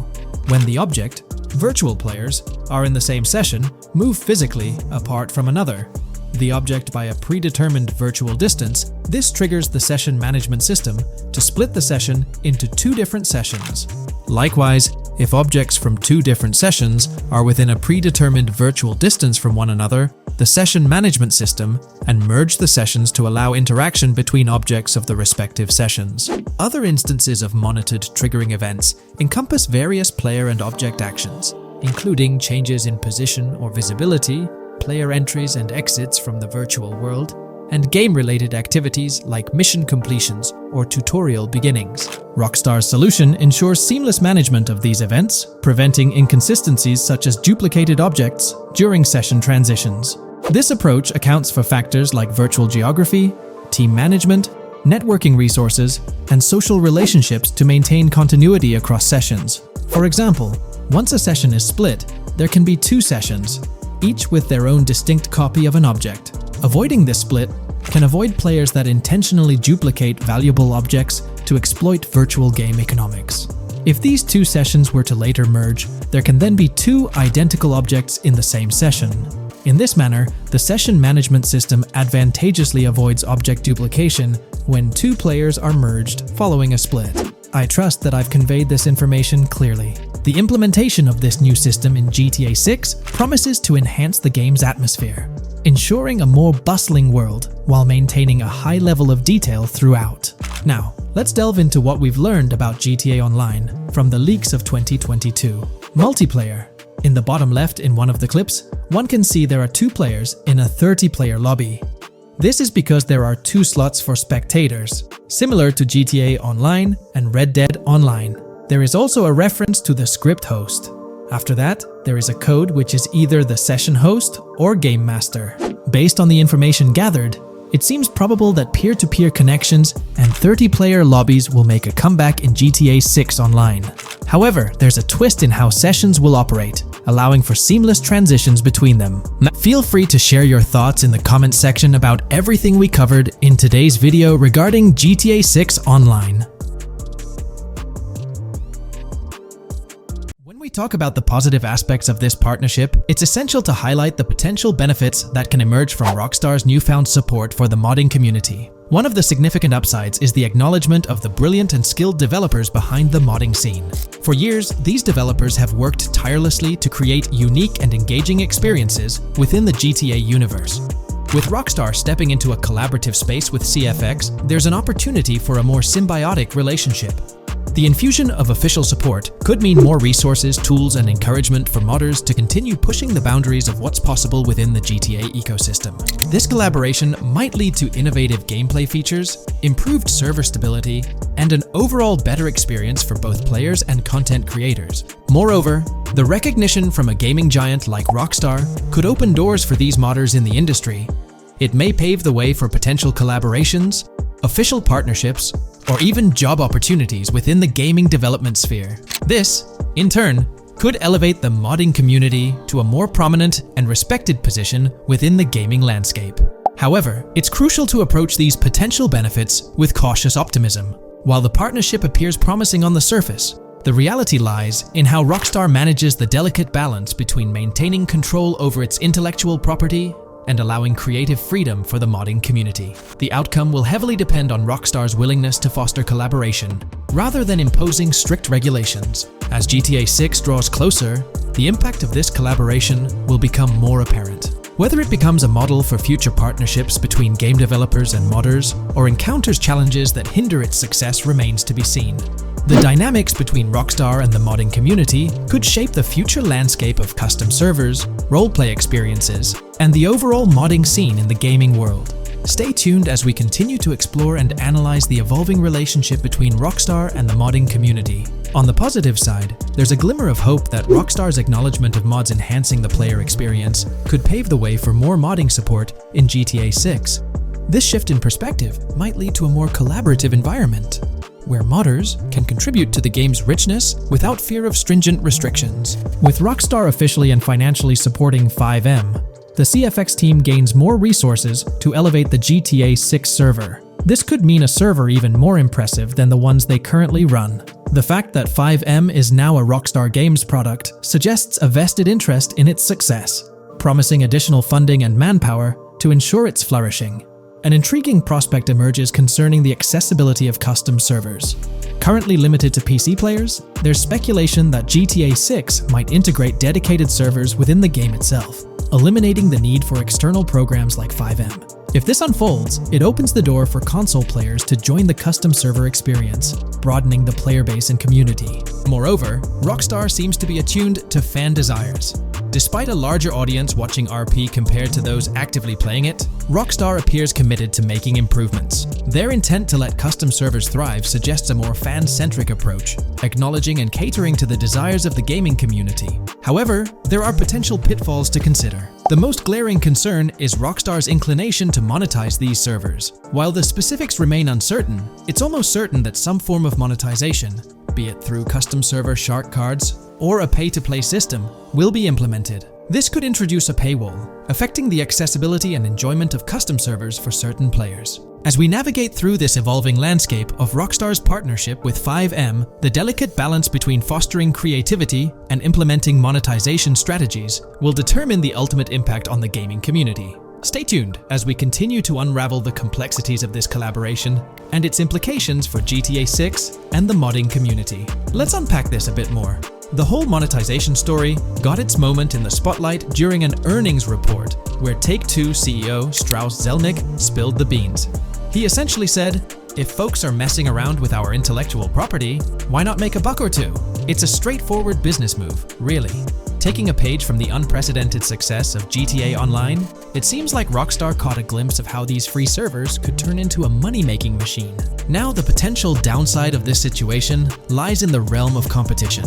when the object, virtual players, are in the same session, move physically apart from another, the object by a predetermined virtual distance, this triggers the session management system to split the session into two different sessions. Likewise, if objects from two different sessions are within a predetermined virtual distance from one another, the session management system and merge the sessions to allow interaction between objects of the respective sessions. Other instances of monitored triggering events encompass various player and object actions, including changes in position or visibility, player entries and exits from the virtual world, and game-related activities like mission completions or tutorial beginnings. Rockstar's solution ensures seamless management of these events, preventing inconsistencies such as duplicated objects during session transitions. This approach accounts for factors like virtual geography, team management, networking resources, and social relationships to maintain continuity across sessions. For example, once a session is split, there can be two sessions, each with their own distinct copy of an object. Avoiding this split can avoid players that intentionally duplicate valuable objects to exploit virtual game economics. If these two sessions were to later merge, there can then be two identical objects in the same session. In this manner, the session management system advantageously avoids object duplication when two players are merged following a split. I trust that I've conveyed this information clearly. The implementation of this new system in GTA 6 promises to enhance the game's atmosphere, ensuring a more bustling world while maintaining a high level of detail throughout. Now, let's delve into what we've learned about GTA Online from the leaks of 2022. Multiplayer. In the bottom left in one of the clips, one can see there are two players in a 30-player lobby. This is because there are two slots for spectators, similar to GTA Online and Red Dead Online. There is also a reference to the script host. After that, there is a code which is either the session host or game master. Based on the information gathered, it seems probable that peer-to-peer connections and 30-player lobbies will make a comeback in GTA 6 Online. However, there's a twist in how sessions will operate, allowing for seamless transitions between them. Now, feel free to share your thoughts in the comments section about everything we covered in today's video regarding GTA 6 Online. When we talk about the positive aspects of this partnership, it's essential to highlight the potential benefits that can emerge from Rockstar's newfound support for the modding community. One of the significant upsides is the acknowledgement of the brilliant and skilled developers behind the modding scene. For years, these developers have worked tirelessly to create unique and engaging experiences within the GTA universe. With Rockstar stepping into a collaborative space with CFX, there's an opportunity for a more symbiotic relationship. The infusion of official support could mean more resources, tools, and encouragement for modders to continue pushing the boundaries of what's possible within the GTA ecosystem. This collaboration might lead to innovative gameplay features, improved server stability, and an overall better experience for both players and content creators. Moreover, the recognition from a gaming giant like Rockstar could open doors for these modders in the industry. It may pave the way for potential collaborations, official partnerships, or even job opportunities within the gaming development sphere. This, in turn, could elevate the modding community to a more prominent and respected position within the gaming landscape. However, it's crucial to approach these potential benefits with cautious optimism. While the partnership appears promising on the surface, the reality lies in how Rockstar manages the delicate balance between maintaining control over its intellectual property and allowing creative freedom for the modding community. The outcome will heavily depend on Rockstar's willingness to foster collaboration, rather than imposing strict regulations. As GTA 6 draws closer, the impact of this collaboration will become more apparent. Whether it becomes a model for future partnerships between game developers and modders, or encounters challenges that hinder its success remains to be seen. The dynamics between Rockstar and the modding community could shape the future landscape of custom servers, roleplay experiences, and the overall modding scene in the gaming world. Stay tuned as we continue to explore and analyze the evolving relationship between Rockstar and the modding community. On the positive side, there's a glimmer of hope that Rockstar's acknowledgement of mods enhancing the player experience could pave the way for more modding support in GTA 6. This shift in perspective might lead to a more collaborative environment, where modders can contribute to the game's richness without fear of stringent restrictions. With Rockstar officially and financially supporting FiveM, the CFX team gains more resources to elevate the GTA 6 server. This could mean a server even more impressive than the ones they currently run. The fact that FiveM is now a Rockstar Games product suggests a vested interest in its success, promising additional funding and manpower to ensure its flourishing. An intriguing prospect emerges concerning the accessibility of custom servers. Currently limited to PC players, there's speculation that GTA 6 might integrate dedicated servers within the game itself, eliminating the need for external programs like FiveM. If this unfolds, it opens the door for console players to join the custom server experience, broadening the player base and community. Moreover, Rockstar seems to be attuned to fan desires. Despite a larger audience watching RP compared to those actively playing it, Rockstar appears committed to making improvements. Their intent to let custom servers thrive suggests a more fan-centric approach, acknowledging and catering to the desires of the gaming community. However, there are potential pitfalls to consider. The most glaring concern is Rockstar's inclination to monetize these servers. While the specifics remain uncertain, it's almost certain that some form of monetization, be it through custom server shark cards or a pay-to-play system, will be implemented. This could introduce a paywall, affecting the accessibility and enjoyment of custom servers for certain players. As we navigate through this evolving landscape of Rockstar's partnership with FiveM, the delicate balance between fostering creativity and implementing monetization strategies will determine the ultimate impact on the gaming community. Stay tuned as we continue to unravel the complexities of this collaboration and its implications for GTA 6 and the modding community. Let's unpack this a bit more. The whole monetization story got its moment in the spotlight during an earnings report where Take-Two CEO Strauss Zelnick spilled the beans. He essentially said, "If folks are messing around with our intellectual property, why not make a buck or two? It's a straightforward business move, really." Taking a page from the unprecedented success of GTA Online, it seems like Rockstar caught a glimpse of how these free servers could turn into a money-making machine. Now, the potential downside of this situation lies in the realm of competition.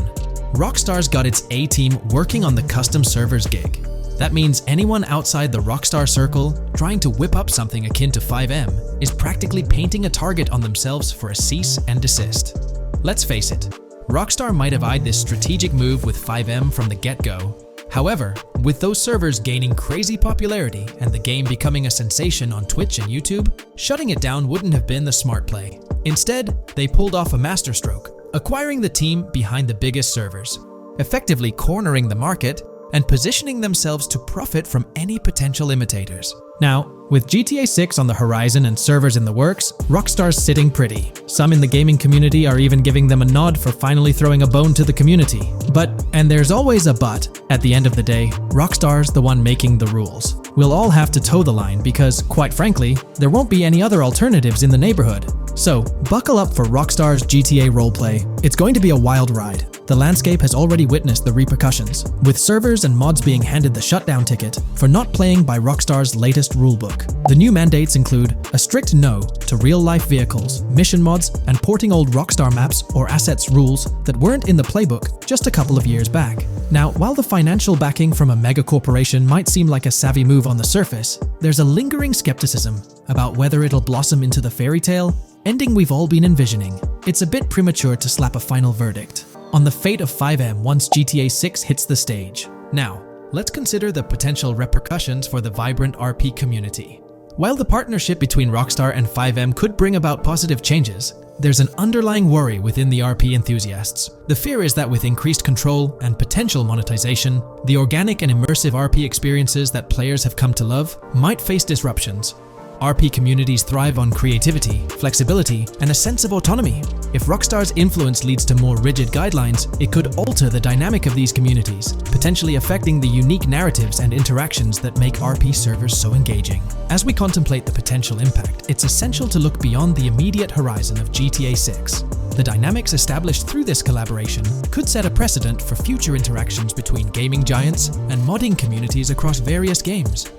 Rockstar's got its A-team working on the custom servers gig. That means anyone outside the Rockstar circle trying to whip up something akin to FiveM is practically painting a target on themselves for a cease and desist. Let's face it, Rockstar might have eyed this strategic move with FiveM from the get-go. However, with those servers gaining crazy popularity and the game becoming a sensation on Twitch and YouTube, shutting it down wouldn't have been the smart play. Instead, they pulled off a masterstroke, acquiring the team behind the biggest servers, effectively cornering the market and positioning themselves to profit from any potential imitators. Now, with GTA 6 on the horizon and servers in the works, Rockstar's sitting pretty. Some in the gaming community are even giving them a nod for finally throwing a bone to the community. But, and there's always a but, at the end of the day, Rockstar's the one making the rules. We'll all have to toe the line because, quite frankly, there won't be any other alternatives in the neighborhood. So, buckle up for Rockstar's GTA roleplay. It's going to be a wild ride. The landscape has already witnessed the repercussions, with servers and mods being handed the shutdown ticket for not playing by Rockstar's latest rulebook. The new mandates include a strict no to real-life vehicles, mission mods, and porting old Rockstar maps or assets rules that weren't in the playbook just a couple of years back. Now, while the financial backing from a mega corporation might seem like a savvy move on the surface, there's a lingering skepticism about whether it'll blossom into the fairy tale ending we've all been envisioning. It's a bit premature to slap a final verdict on the fate of FiveM once GTA 6 hits the stage. Now, let's consider the potential repercussions for the vibrant RP community. While the partnership between Rockstar and FiveM could bring about positive changes, there's an underlying worry within the RP enthusiasts. The fear is that with increased control and potential monetization, the organic and immersive RP experiences that players have come to love might face disruptions. RP communities thrive on creativity, flexibility, and a sense of autonomy. If Rockstar's influence leads to more rigid guidelines, it could alter the dynamic of these communities, potentially affecting the unique narratives and interactions that make RP servers so engaging. As we contemplate the potential impact, it's essential to look beyond the immediate horizon of GTA 6. The dynamics established through this collaboration could set a precedent for future interactions between gaming giants and modding communities across various games.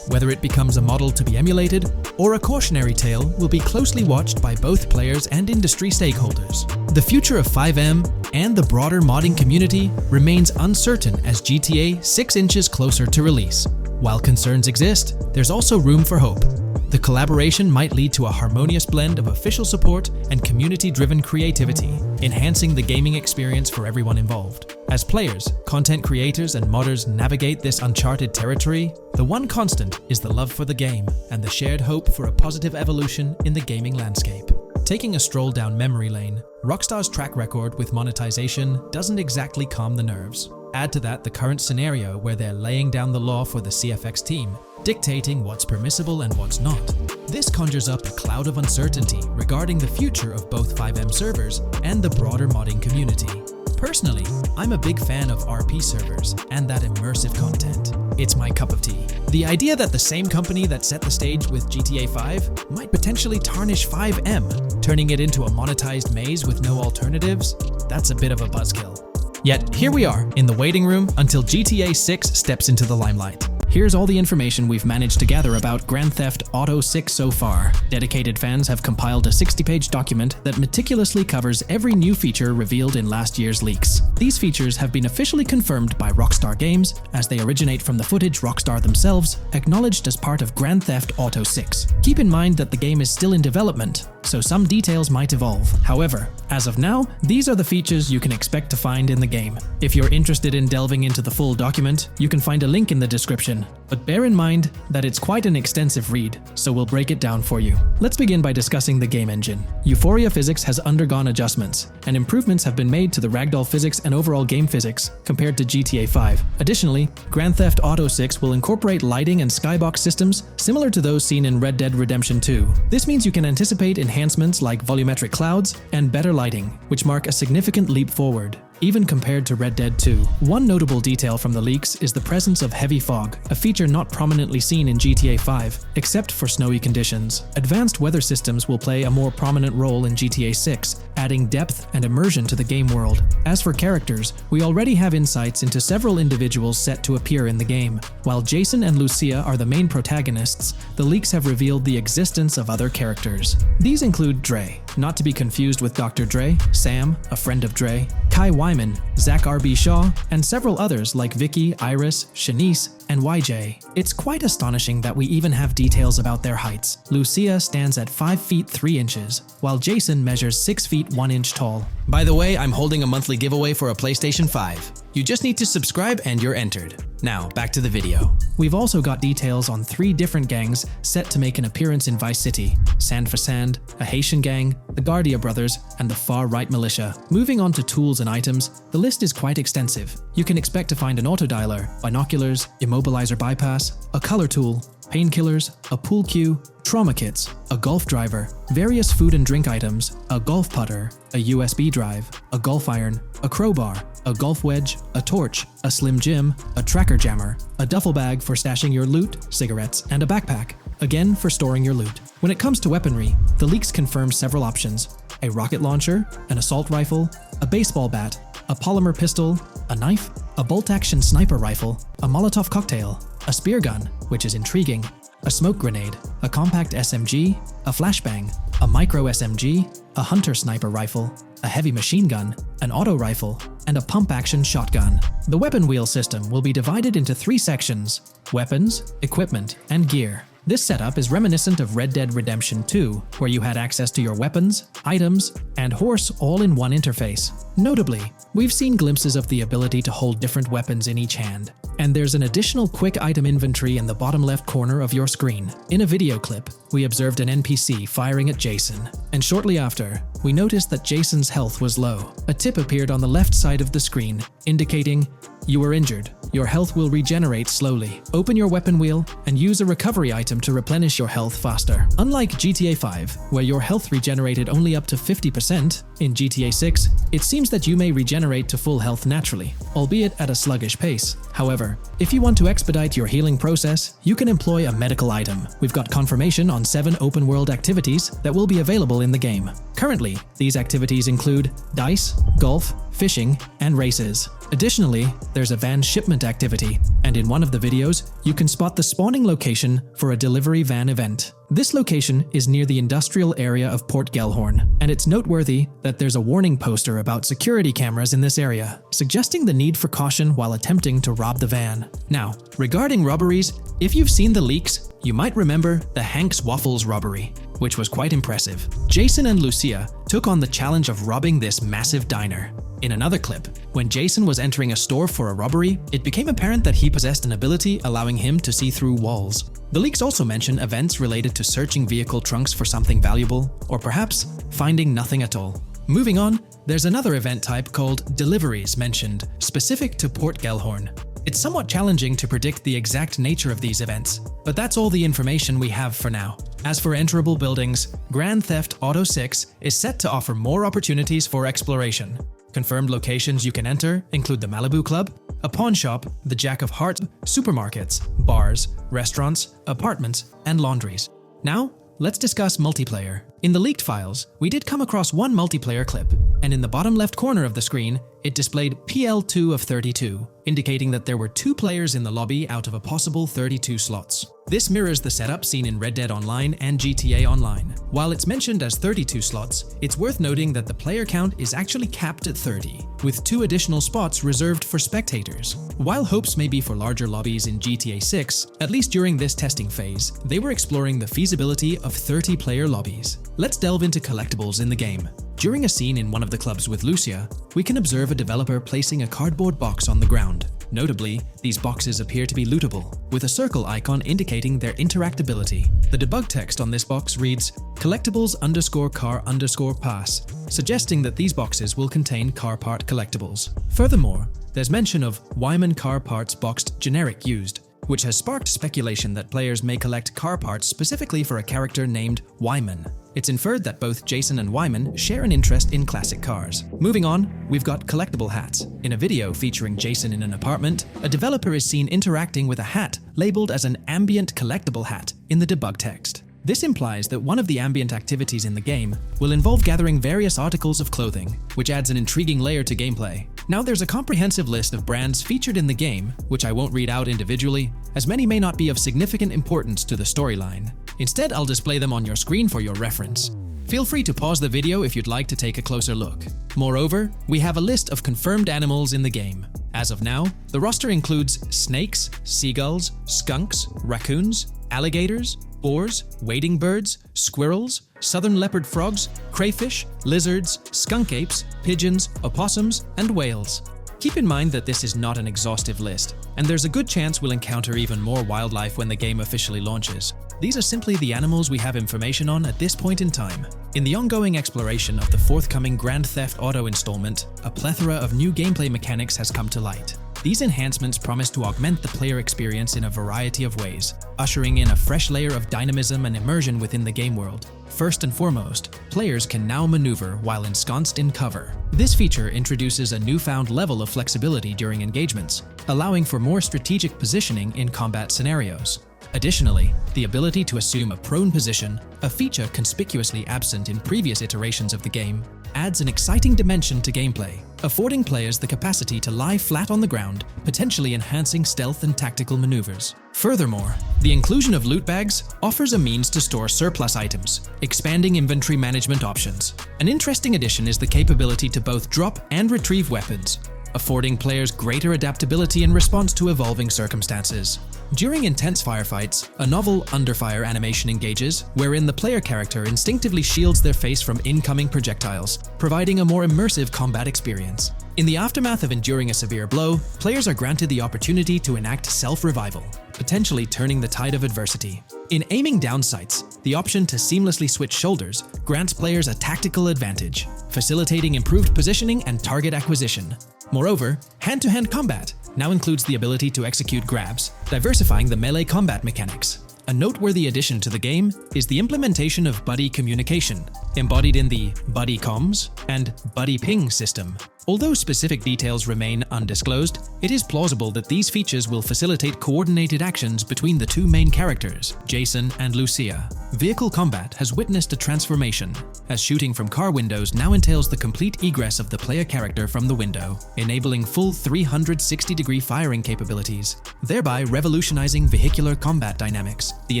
Whether it becomes a model to be emulated or a cautionary tale will be closely watched by both players and industry stakeholders. The future of FiveM and the broader modding community remains uncertain as GTA 6 inches closer to release. While concerns exist, there's also room for hope. The collaboration might lead to a harmonious blend of official support and community-driven creativity, enhancing the gaming experience for everyone involved. As players, content creators, and modders navigate this uncharted territory, the one constant is the love for the game and the shared hope for a positive evolution in the gaming landscape. Taking a stroll down memory lane, Rockstar's track record with monetization doesn't exactly calm the nerves. Add to that the current scenario where they're laying down the law for the CFX team, dictating what's permissible and what's not. This conjures up a cloud of uncertainty regarding the future of both FiveM servers and the broader modding community. Personally, I'm a big fan of RP servers and that immersive content. It's my cup of tea. The idea that the same company that set the stage with GTA 5 might potentially tarnish FiveM, turning it into a monetized maze with no alternatives, that's a bit of a buzzkill. Yet, here we are, in the waiting room until GTA 6 steps into the limelight. Here's all the information we've managed to gather about Grand Theft Auto 6 so far. Dedicated fans have compiled a 60-page document that meticulously covers every new feature revealed in last year's leaks. These features have been officially confirmed by Rockstar Games, as they originate from the footage Rockstar themselves acknowledged as part of Grand Theft Auto 6. Keep in mind that the game is still in development, so some details might evolve. However, as of now, these are the features you can expect to find in the game. If you're interested in delving into the full document, you can find a link in the description. But bear in mind that it's quite an extensive read, so we'll break it down for you. Let's begin by discussing the game engine. Euphoria physics has undergone adjustments, and improvements have been made to the ragdoll physics and overall game physics compared to GTA 5. Additionally, Grand Theft Auto 6 will incorporate lighting and skybox systems similar to those seen in Red Dead Redemption 2. This means you can anticipate enhancements like volumetric clouds and better lighting, which mark a significant leap forward, even compared to Red Dead 2. One notable detail from the leaks is the presence of heavy fog, a feature not prominently seen in GTA 5, except for snowy conditions. Advanced weather systems will play a more prominent role in GTA 6, adding depth and immersion to the game world. As for characters, we already have insights into several individuals set to appear in the game. While Jason and Lucia are the main protagonists, the leaks have revealed the existence of other characters. These include Dre, not to be confused with Dr. Dre, Sam, a friend of Dre, Kai Wyman, Zach R.B. Shaw, and several others like Vicky, Iris, Shanice, and YJ. It's quite astonishing that we even have details about their heights. Lucia stands at 5 feet 3 inches, while Jason measures 6 feet 1 inch tall. By the way, I'm holding a monthly giveaway for a PlayStation 5. You just need to subscribe and you're entered. Now, back to the video. We've also got details on 3 different gangs set to make an appearance in Vice City: Sand for Sand, a Haitian gang, the Guardia Brothers, and the Far-Right Militia. Moving on to tools and items, the list is quite extensive. You can expect to find an autodialer, binoculars, immobilizer bypass, a color tool, painkillers, a pool cue, trauma kits, a golf driver, various food and drink items, a golf putter, a USB drive, a golf iron, a crowbar, a golf wedge, a torch, a Slim Jim, a tracker jammer, a duffel bag for stashing your loot, cigarettes, and a backpack, again for storing your loot. When it comes to weaponry, the leaks confirm several options: a rocket launcher, an assault rifle, a baseball bat, a polymer pistol, a knife, a bolt-action sniper rifle, a Molotov cocktail, a spear gun, which is intriguing, a smoke grenade, a compact SMG, a flashbang, a micro SMG, a hunter sniper rifle, a heavy machine gun, an auto rifle, and a pump-action shotgun. The weapon wheel system will be divided into 3 sections: weapons, equipment, and gear. This setup is reminiscent of Red Dead Redemption 2, where you had access to your weapons, items, and horse all in one interface. Notably, we've seen glimpses of the ability to hold different weapons in each hand, and there's an additional quick item inventory in the bottom left corner of your screen. In a video clip, we observed an NPC firing at Jason, and shortly after, we noticed that Jason's health was low. A tip appeared on the left side of the screen, indicating, "You were injured. Your health will regenerate slowly. Open your weapon wheel and use a recovery item to replenish your health faster." Unlike GTA 5, where your health regenerated only up to 50%, in GTA 6, it seems that you may regenerate to full health naturally, albeit at a sluggish pace. However, if you want to expedite your healing process, you can employ a medical item. We've got confirmation on 7 open-world activities that will be available in the game. Currently, these activities include dice, golf, fishing, and races. Additionally, there's a van shipment activity, and in one of the videos, you can spot the spawning location for a delivery van event. This location is near the industrial area of Port Gellhorn, and it's noteworthy that there's a warning poster about security cameras in this area, suggesting the need for caution while attempting to rob the van. Now, regarding robberies, if you've seen the leaks, you might remember the Hank's Waffles robbery, which was quite impressive. Jason and Lucia took on the challenge of robbing this massive diner. In another clip, when Jason was entering a store for a robbery, it became apparent that he possessed an ability allowing him to see through walls. The leaks also mention events related to searching vehicle trunks for something valuable, or perhaps finding nothing at all. Moving on, there's another event type called deliveries mentioned, specific to Port Gellhorn. It's somewhat challenging to predict the exact nature of these events, but that's all the information we have for now. As for enterable buildings, Grand Theft Auto 6 is set to offer more opportunities for exploration. Confirmed locations you can enter include the Malibu Club, a pawn shop, the Jack of Hearts, supermarkets, bars, restaurants, apartments, and laundries. Now, let's discuss multiplayer. In the leaked files, we did come across one multiplayer clip, and in the bottom left corner of the screen, it displayed PL2 of 32, indicating that there were 2 players in the lobby out of a possible 32 slots. This mirrors the setup seen in Red Dead Online and GTA Online. While it's mentioned as 32 slots, it's worth noting that the player count is actually capped at 30, with 2 additional spots reserved for spectators. While hopes may be for larger lobbies in GTA 6, at least during this testing phase, they were exploring the feasibility of 30-player lobbies. Let's delve into collectibles in the game. During a scene in one of the clubs with Lucia, we can observe a developer placing a cardboard box on the ground. Notably, these boxes appear to be lootable, with a circle icon indicating their interactability. The debug text on this box reads, collectibles_car_pass, suggesting that these boxes will contain car part collectibles. Furthermore, there's mention of Wyman car parts boxed generic used, which has sparked speculation that players may collect car parts specifically for a character named Wyman. It's inferred that both Jason and Wyman share an interest in classic cars. Moving on, we've got collectible hats. In a video featuring Jason in an apartment, a developer is seen interacting with a hat labeled as an ambient collectible hat in the debug text. This implies that one of the ambient activities in the game will involve gathering various articles of clothing, which adds an intriguing layer to gameplay. Now there's a comprehensive list of brands featured in the game, which I won't read out individually, as many may not be of significant importance to the storyline. Instead, I'll display them on your screen for your reference. Feel free to pause the video if you'd like to take a closer look. Moreover, we have a list of confirmed animals in the game. As of now, the roster includes snakes, seagulls, skunks, raccoons, alligators, boars, wading birds, squirrels, southern leopard frogs, crayfish, lizards, skunk apes, pigeons, opossums, and whales. Keep in mind that this is not an exhaustive list, and there's a good chance we'll encounter even more wildlife when the game officially launches. These are simply the animals we have information on at this point in time. In the ongoing exploration of the forthcoming Grand Theft Auto installment, a plethora of new gameplay mechanics has come to light. These enhancements promise to augment the player experience in a variety of ways, ushering in a fresh layer of dynamism and immersion within the game world. First and foremost, players can now maneuver while ensconced in cover. This feature introduces a newfound level of flexibility during engagements, allowing for more strategic positioning in combat scenarios. Additionally, the ability to assume a prone position, a feature conspicuously absent in previous iterations of the game, adds an exciting dimension to gameplay, affording players the capacity to lie flat on the ground, potentially enhancing stealth and tactical maneuvers. Furthermore, the inclusion of loot bags offers a means to store surplus items, expanding inventory management options. An interesting addition is the capability to both drop and retrieve weapons, affording players greater adaptability in response to evolving circumstances. During intense firefights, a novel under-fire animation engages, wherein the player character instinctively shields their face from incoming projectiles, providing a more immersive combat experience. In the aftermath of enduring a severe blow, players are granted the opportunity to enact self-revival, potentially turning the tide of adversity. In aiming down sights, the option to seamlessly switch shoulders grants players a tactical advantage, facilitating improved positioning and target acquisition. Moreover, hand-to-hand combat now includes the ability to execute grabs, diversifying the melee combat mechanics. A noteworthy addition to the game is the implementation of buddy communication, embodied in the Buddy Comms and Buddy Ping system. Although specific details remain undisclosed, it is plausible that these features will facilitate coordinated actions between the two main characters, Jason and Lucia. Vehicle combat has witnessed a transformation, as shooting from car windows now entails the complete egress of the player character from the window, enabling full 360-degree firing capabilities, thereby revolutionizing vehicular combat dynamics. The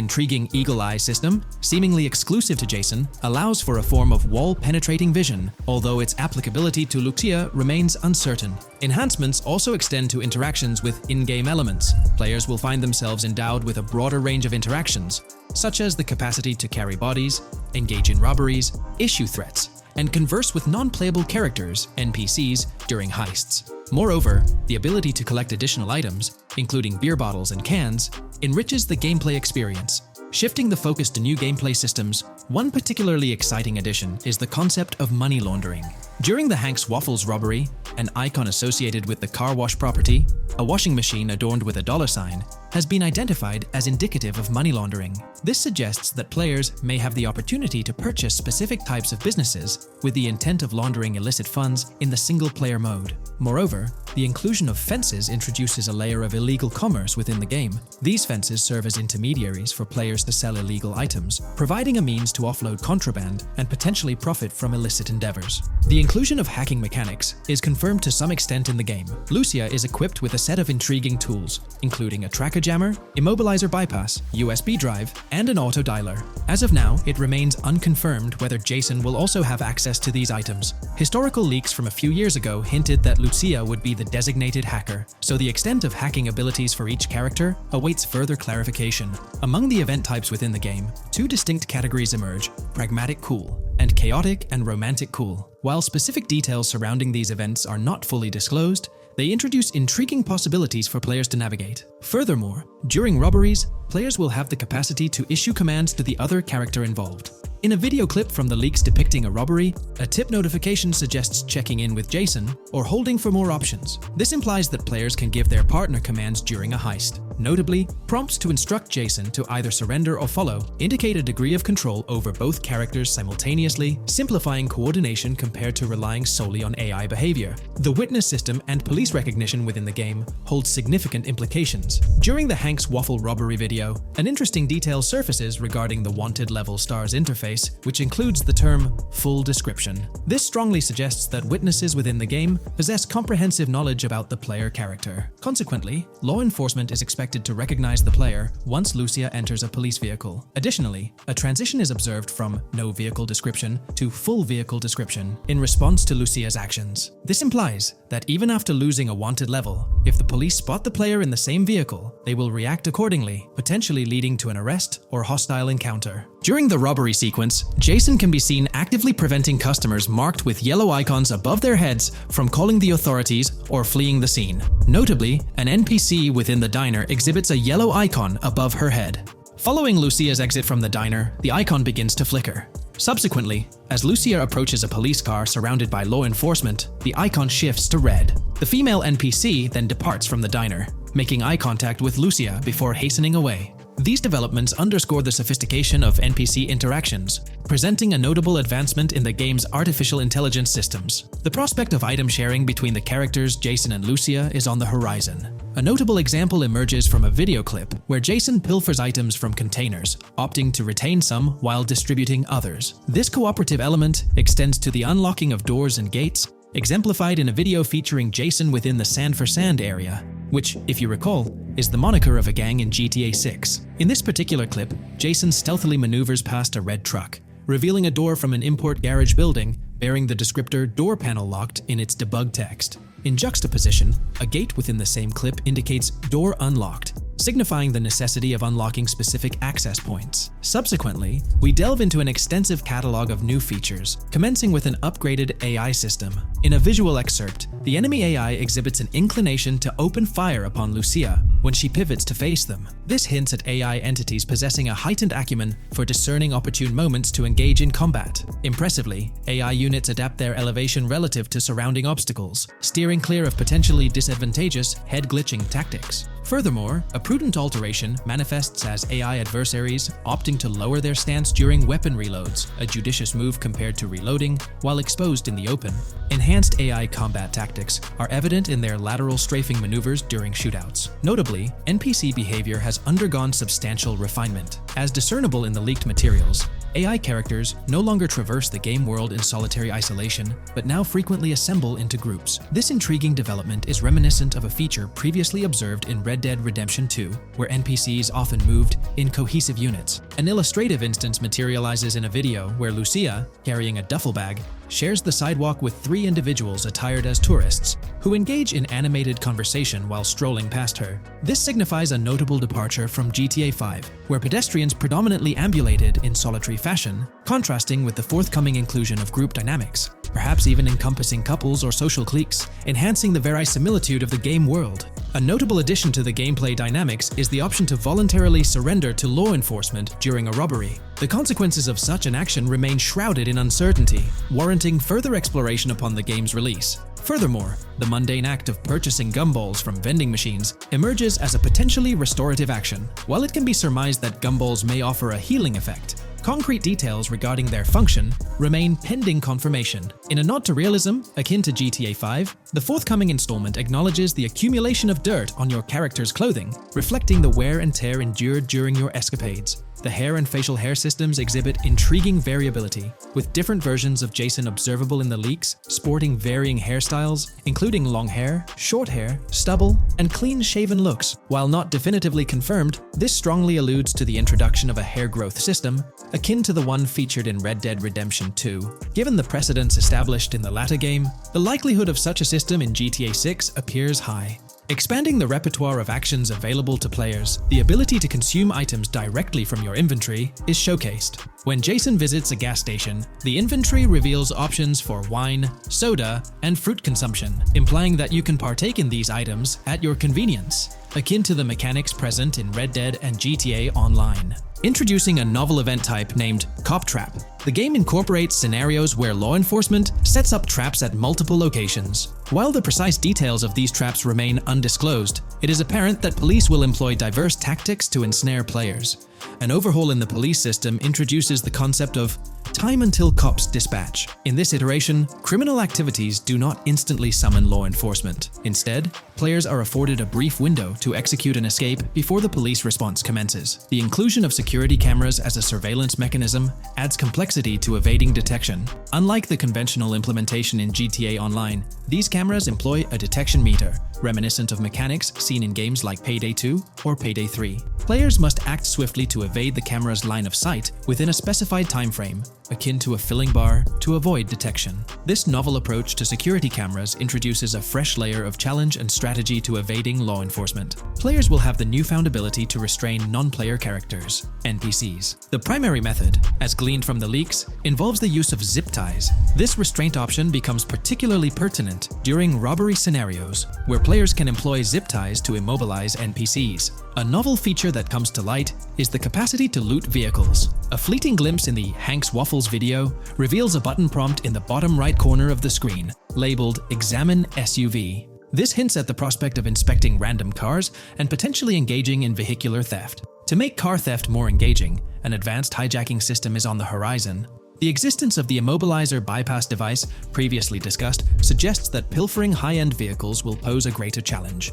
intriguing Eagle Eye system, seemingly exclusive to Jason, allows for a form of wall-penetrating vision, although its applicability to Lucia remains uncertain. Enhancements also extend to interactions with in-game elements. Players will find themselves endowed with a broader range of interactions, such as the capacity to carry bodies, engage in robberies, issue threats, and converse with non-playable characters, NPCs, during heists. Moreover, the ability to collect additional items, including beer bottles and cans, enriches the gameplay experience. Shifting the focus to new gameplay systems, one particularly exciting addition is the concept of money laundering. During the Hank's Waffles robbery, an icon associated with the car wash property, a washing machine adorned with a $sign, has been identified as indicative of money laundering. This suggests that players may have the opportunity to purchase specific types of businesses with the intent of laundering illicit funds in the single-player mode. Moreover, the inclusion of fences introduces a layer of illegal commerce within the game. These fences serve as intermediaries for players to sell illegal items, providing a means to offload contraband and potentially profit from illicit endeavors. The inclusion of hacking mechanics is confirmed to some extent in the game. Lucia is equipped with a set of intriguing tools, including a tracker jammer, immobilizer bypass, USB drive, and an auto dialer. As of now, it remains unconfirmed whether Jason will also have access to these items. Historical leaks from a few years ago hinted that Lucia would be the designated hacker, so the extent of hacking abilities for each character awaits further clarification. Among the event types within the game, two distinct categories emerge: pragmatic cool and chaotic and romantic cool. While specific details surrounding these events are not fully disclosed, they introduce intriguing possibilities for players to navigate. Furthermore, during robberies, players will have the capacity to issue commands to the other character involved. In a video clip from the leaks depicting a robbery, a tip notification suggests checking in with Jason or holding for more options. This implies that players can give their partner commands during a heist. Notably, prompts to instruct Jason to either surrender or follow indicate a degree of control over both characters simultaneously, simplifying coordination compared to relying solely on AI behavior. The witness system and police recognition within the game hold significant implications. During the Hank's Waffle robbery video, an interesting detail surfaces regarding the wanted level stars interface, which includes the term full description. This strongly suggests that witnesses within the game possess comprehensive knowledge about the player character. Consequently, law enforcement is expected to recognize the player once Lucia enters a police vehicle. Additionally, a transition is observed from no vehicle description to full vehicle description in response to Lucia's actions. This implies that even after losing a wanted level, if the police spot the player in the same vehicle, they will react accordingly, potentially leading to an arrest or hostile encounter. During the robbery sequence, Jason can be seen actively preventing customers marked with yellow icons above their heads from calling the authorities or fleeing the scene. Notably, an NPC within the diner exhibits a yellow icon above her head. Following Lucia's exit from the diner, the icon begins to flicker. Subsequently, as Lucia approaches a police car surrounded by law enforcement, the icon shifts to red. The female NPC then departs from the diner, making eye contact with Lucia before hastening away. These developments underscore the sophistication of NPC interactions, presenting a notable advancement in the game's artificial intelligence systems. The prospect of item sharing between the characters Jason and Lucia is on the horizon. A notable example emerges from a video clip where Jason pilfers items from containers, opting to retain some while distributing others. This cooperative element extends to the unlocking of doors and gates, exemplified in a video featuring Jason within the Sand for Sand area, which, if you recall, is the moniker of a gang in GTA 6. In this particular clip, Jason stealthily maneuvers past a red truck, revealing a door from an import garage building bearing the descriptor "door panel locked" in its debug text. In juxtaposition, a gate within the same clip indicates "door unlocked," signifying the necessity of unlocking specific access points. Subsequently, we delve into an extensive catalog of new features, commencing with an upgraded AI system. In a visual excerpt, the enemy AI exhibits an inclination to open fire upon Lucia when she pivots to face them. This hints at AI entities possessing a heightened acumen for discerning opportune moments to engage in combat. Impressively, AI units adapt their elevation relative to surrounding obstacles, steering clear of potentially disadvantageous head-glitching tactics. Furthermore, a prudent alteration manifests as AI adversaries opting to lower their stance during weapon reloads, a judicious move compared to reloading while exposed in the open. Enhanced AI combat tactics are evident in their lateral strafing maneuvers during shootouts. Notably, NPC behavior has undergone substantial refinement. As discernible in the leaked materials, AI characters no longer traverse the game world in solitary isolation, but now frequently assemble into groups. This intriguing development is reminiscent of a feature previously observed in Red Dead Redemption 2, where NPCs often moved in cohesive units. An illustrative instance materializes in a video where Lucia, carrying a duffel bag, shares the sidewalk with 3 individuals attired as tourists, who engage in animated conversation while strolling past her. This signifies a notable departure from GTA 5, where pedestrians predominantly ambulated in solitary fashion, contrasting with the forthcoming inclusion of group dynamics, perhaps even encompassing couples or social cliques, enhancing the verisimilitude of the game world. A notable addition to the gameplay dynamics is the option to voluntarily surrender to law enforcement during a robbery. The consequences of such an action remain shrouded in uncertainty, warranting further exploration upon the game's release. Furthermore, the mundane act of purchasing gumballs from vending machines emerges as a potentially restorative action. While it can be surmised that gumballs may offer a healing effect, concrete details regarding their function remain pending confirmation. In a nod to realism, akin to GTA 5, the forthcoming installment acknowledges the accumulation of dirt on your character's clothing, reflecting the wear and tear endured during your escapades. The hair and facial hair systems exhibit intriguing variability, with different versions of Jason observable in the leaks, sporting varying hairstyles, including long hair, short hair, stubble, and clean-shaven looks. While not definitively confirmed, this strongly alludes to the introduction of a hair growth system, akin to the one featured in Red Dead Redemption 2. Given the precedents established in the latter game, the likelihood of such a system in GTA 6 appears high. Expanding the repertoire of actions available to players, the ability to consume items directly from your inventory is showcased. When Jason visits a gas station, the inventory reveals options for wine, soda, and fruit consumption, implying that you can partake in these items at your convenience, akin to the mechanics present in Red Dead and GTA Online. Introducing a novel event type named Cop Trap, the game incorporates scenarios where law enforcement sets up traps at multiple locations. While the precise details of these traps remain undisclosed, it is apparent that police will employ diverse tactics to ensnare players. An overhaul in the police system introduces the concept of time until cops dispatch. In this iteration, criminal activities do not instantly summon law enforcement. Instead, players are afforded a brief window to execute an escape before the police response commences. The inclusion of security cameras as a surveillance mechanism adds complexity to evading detection. Unlike the conventional implementation in GTA Online, these cameras employ a detection meter, reminiscent of mechanics seen in games like Payday 2 or Payday 3. Players must act swiftly to evade the camera's line of sight within a specified time frame, akin to a filling bar, to avoid detection. This novel approach to security cameras introduces a fresh layer of challenge and strategy to evading law enforcement. Players will have the newfound ability to restrain non-player characters, NPCs. The primary method, as gleaned from the leaks, involves the use of zip ties. This restraint option becomes particularly pertinent during robbery scenarios, where players can employ zip ties to immobilize NPCs. A novel feature that comes to light is the capacity to loot vehicles. A fleeting glimpse in the Hank's Waffles video reveals a button prompt in the bottom right corner of the screen, labeled Examine SUV. This hints at the prospect of inspecting random cars and potentially engaging in vehicular theft. To make car theft more engaging, an advanced hijacking system is on the horizon. The existence of the immobilizer bypass device, previously discussed, suggests that pilfering high-end vehicles will pose a greater challenge.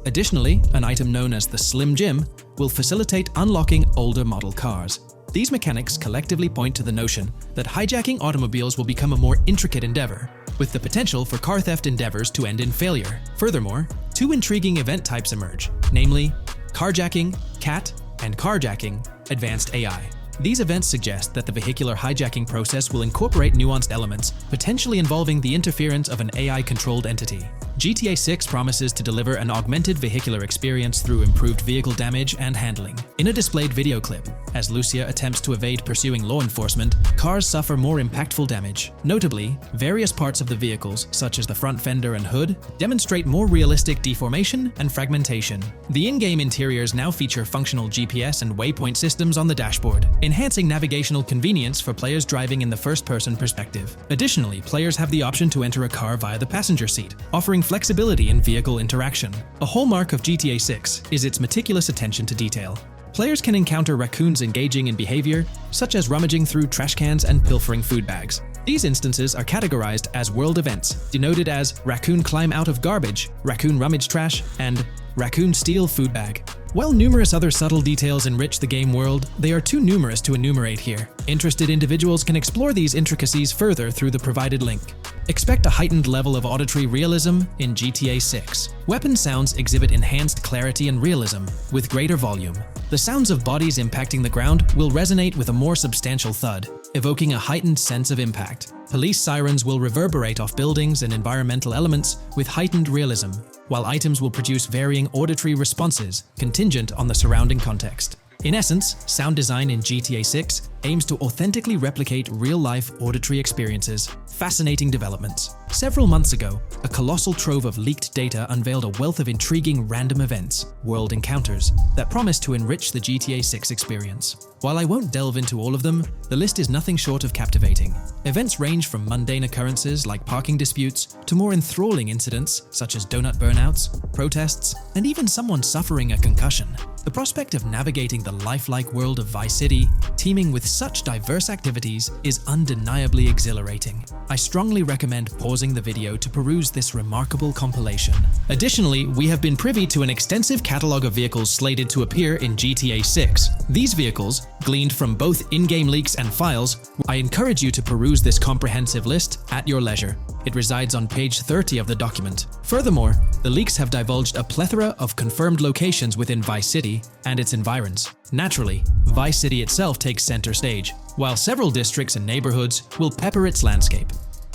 Additionally, an item known as the Slim Jim will facilitate unlocking older model cars. These mechanics collectively point to the notion that hijacking automobiles will become a more intricate endeavor, with the potential for car theft endeavors to end in failure. Furthermore, two intriguing event types emerge, namely carjacking, CAT, and carjacking, advanced AI. These events suggest that the vehicular hijacking process will incorporate nuanced elements, potentially involving the interference of an AI-controlled entity. GTA 6 promises to deliver an augmented vehicular experience through improved vehicle damage and handling. In a displayed video clip, as Lucia attempts to evade pursuing law enforcement, cars suffer more impactful damage. Notably, various parts of the vehicles, such as the front fender and hood, demonstrate more realistic deformation and fragmentation. The in-game interiors now feature functional GPS and waypoint systems on the dashboard, enhancing navigational convenience for players driving in the first-person perspective. Additionally, players have the option to enter a car via the passenger seat, offering flexibility in vehicle interaction. A hallmark of GTA 6 is its meticulous attention to detail. Players can encounter raccoons engaging in behavior, such as rummaging through trash cans and pilfering food bags. These instances are categorized as world events, denoted as raccoon climb out of garbage, raccoon rummage trash, and raccoon steal food bag. While numerous other subtle details enrich the game world, they are too numerous to enumerate here. Interested individuals can explore these intricacies further through the provided link. Expect a heightened level of auditory realism in GTA 6. Weapon sounds exhibit enhanced clarity and realism, with greater volume. The sounds of bodies impacting the ground will resonate with a more substantial thud, evoking a heightened sense of impact. Police sirens will reverberate off buildings and environmental elements with heightened realism, while items will produce varying auditory responses contingent on the surrounding context. In essence, sound design in GTA 6 aims to authentically replicate real-life auditory experiences. Fascinating developments. Several months ago, a colossal trove of leaked data unveiled a wealth of intriguing random events, world encounters, that promise to enrich the GTA 6 experience. While I won't delve into all of them, the list is nothing short of captivating. Events range from mundane occurrences like parking disputes to more enthralling incidents such as donut burnouts, protests, and even someone suffering a concussion. The prospect of navigating the lifelike world of Vice City, teeming with such diverse activities, is undeniably exhilarating. I strongly recommend pausing the video to peruse this remarkable compilation. Additionally, we have been privy to an extensive catalog of vehicles slated to appear in GTA 6. These vehicles, gleaned from both in-game leaks and files, I encourage you to peruse this comprehensive list at your leisure. It resides on page 30 of the document. Furthermore, the leaks have divulged a plethora of confirmed locations within Vice City and its environs. Naturally, Vice City itself takes center stage, while several districts and neighborhoods will pepper its landscape.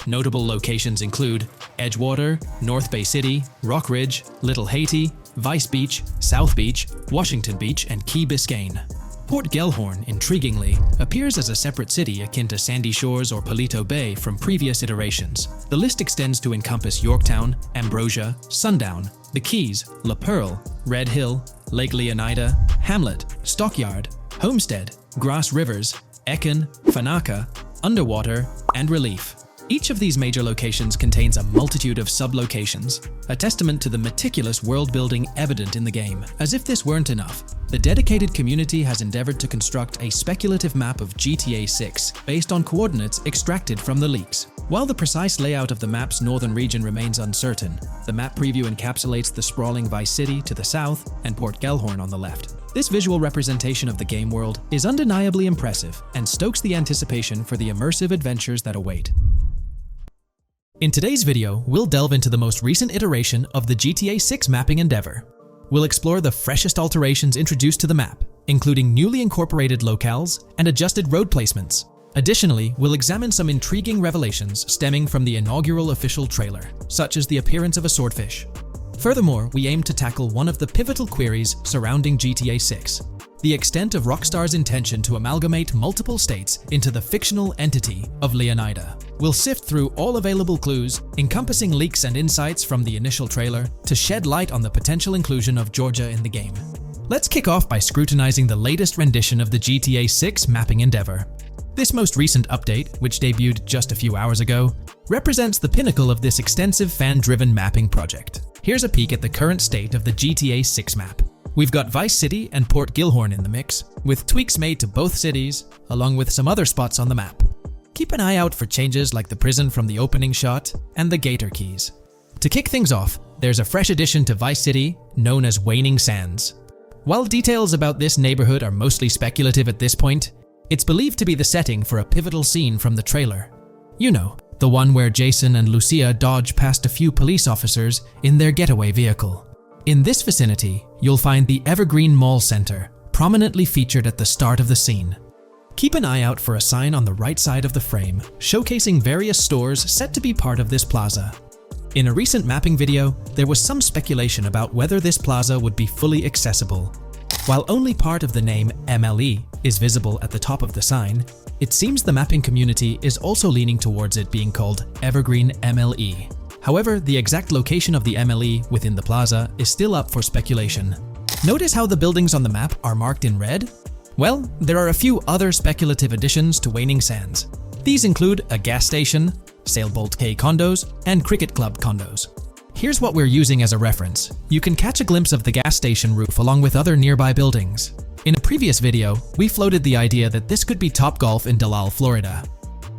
Notable locations include Edgewater, North Bay City, Rock Ridge, Little Haiti, Vice Beach, South Beach, Washington Beach, and Key Biscayne. Port Gellhorn, intriguingly, appears as a separate city akin to Sandy Shores or Palito Bay from previous iterations. The list extends to encompass Yorktown, Ambrosia, Sundown, the Keys, La Pearl, Red Hill, Lake Leonida, Hamlet, Stockyard, Homestead, Grass Rivers, Ekin, Fanaka, Underwater, and Relief. Each of these major locations contains a multitude of sub-locations, a testament to the meticulous world-building evident in the game. As if this weren't enough, the dedicated community has endeavored to construct a speculative map of GTA 6 based on coordinates extracted from the leaks. While the precise layout of the map's northern region remains uncertain, the map preview encapsulates the sprawling Vice City to the south and Port Gellhorn on the left. This visual representation of the game world is undeniably impressive and stokes the anticipation for the immersive adventures that await. In today's video, we'll delve into the most recent iteration of the GTA 6 mapping endeavor. We'll explore the freshest alterations introduced to the map, including newly incorporated locales and adjusted road placements. Additionally, we'll examine some intriguing revelations stemming from the inaugural official trailer, such as the appearance of a swordfish. Furthermore, we aim to tackle one of the pivotal queries surrounding GTA 6, the extent of Rockstar's intention to amalgamate multiple states into the fictional entity of Leonida. We'll sift through all available clues, encompassing leaks and insights from the initial trailer, to shed light on the potential inclusion of Georgia in the game. Let's kick off by scrutinizing the latest rendition of the GTA 6 mapping endeavor. This most recent update, which debuted just a few hours ago, represents the pinnacle of this extensive fan-driven mapping project. Here's a peek at the current state of the GTA 6 map. We've got Vice City and Port Gilhorn in the mix, with tweaks made to both cities, along with some other spots on the map. Keep an eye out for changes like the prison from the opening shot and the Gator Keys. To kick things off, there's a fresh addition to Vice City known as Waning Sands. While details about this neighborhood are mostly speculative at this point, it's believed to be the setting for a pivotal scene from the trailer. You know, the one where Jason and Lucia dodge past a few police officers in their getaway vehicle. In this vicinity, you'll find the Evergreen Mall Center, prominently featured at the start of the scene. Keep an eye out for a sign on the right side of the frame, showcasing various stores set to be part of this plaza. In a recent mapping video, there was some speculation about whether this plaza would be fully accessible. While only part of the name MLE is visible at the top of the sign, it seems the mapping community is also leaning towards it being called Evergreen MLE. However, the exact location of the MLE within the plaza is still up for speculation. Notice how the buildings on the map are marked in red? Well, there are a few other speculative additions to Waning Sands. These include a gas station, Sailbolt K condos, and Cricket Club condos. Here's what we're using as a reference. You can catch a glimpse of the gas station roof along with other nearby buildings. In a previous video, we floated the idea that this could be Topgolf in Dalal, Florida.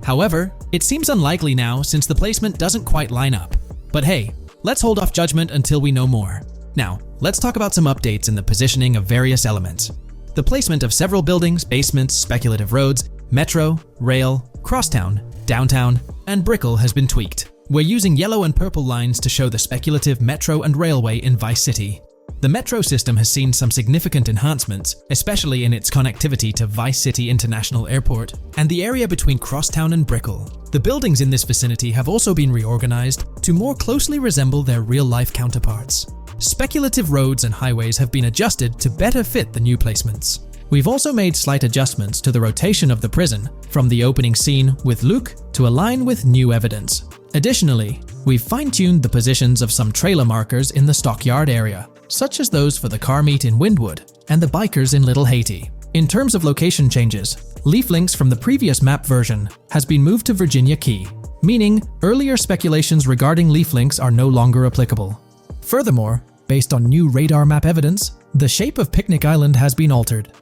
However, it seems unlikely now since the placement doesn't quite line up. But hey, let's hold off judgment until we know more. Now, let's talk about some updates in the positioning of various elements. The placement of several buildings, basements, speculative roads, metro, rail, crosstown, downtown, and Brickell has been tweaked. We're using yellow and purple lines to show the speculative metro and railway in Vice City. The metro system has seen some significant enhancements, especially in its connectivity to Vice City International Airport and the area between Crosstown and Brickell. The buildings in this vicinity have also been reorganized to more closely resemble their real-life counterparts. Speculative roads and highways have been adjusted to better fit the new placements. We've also made slight adjustments to the rotation of the prison from the opening scene with Luke to align with new evidence. Additionally, we've fine-tuned the positions of some trailer markers in the stockyard area, such as those for the car meet in Windwood and the bikers in Little Haiti. In terms of location changes, Leaf Links from the previous map version has been moved to Virginia Key, meaning earlier speculations regarding Leaf Links are no longer applicable. Furthermore, based on new radar map evidence, the shape of Picnic Island has been altered.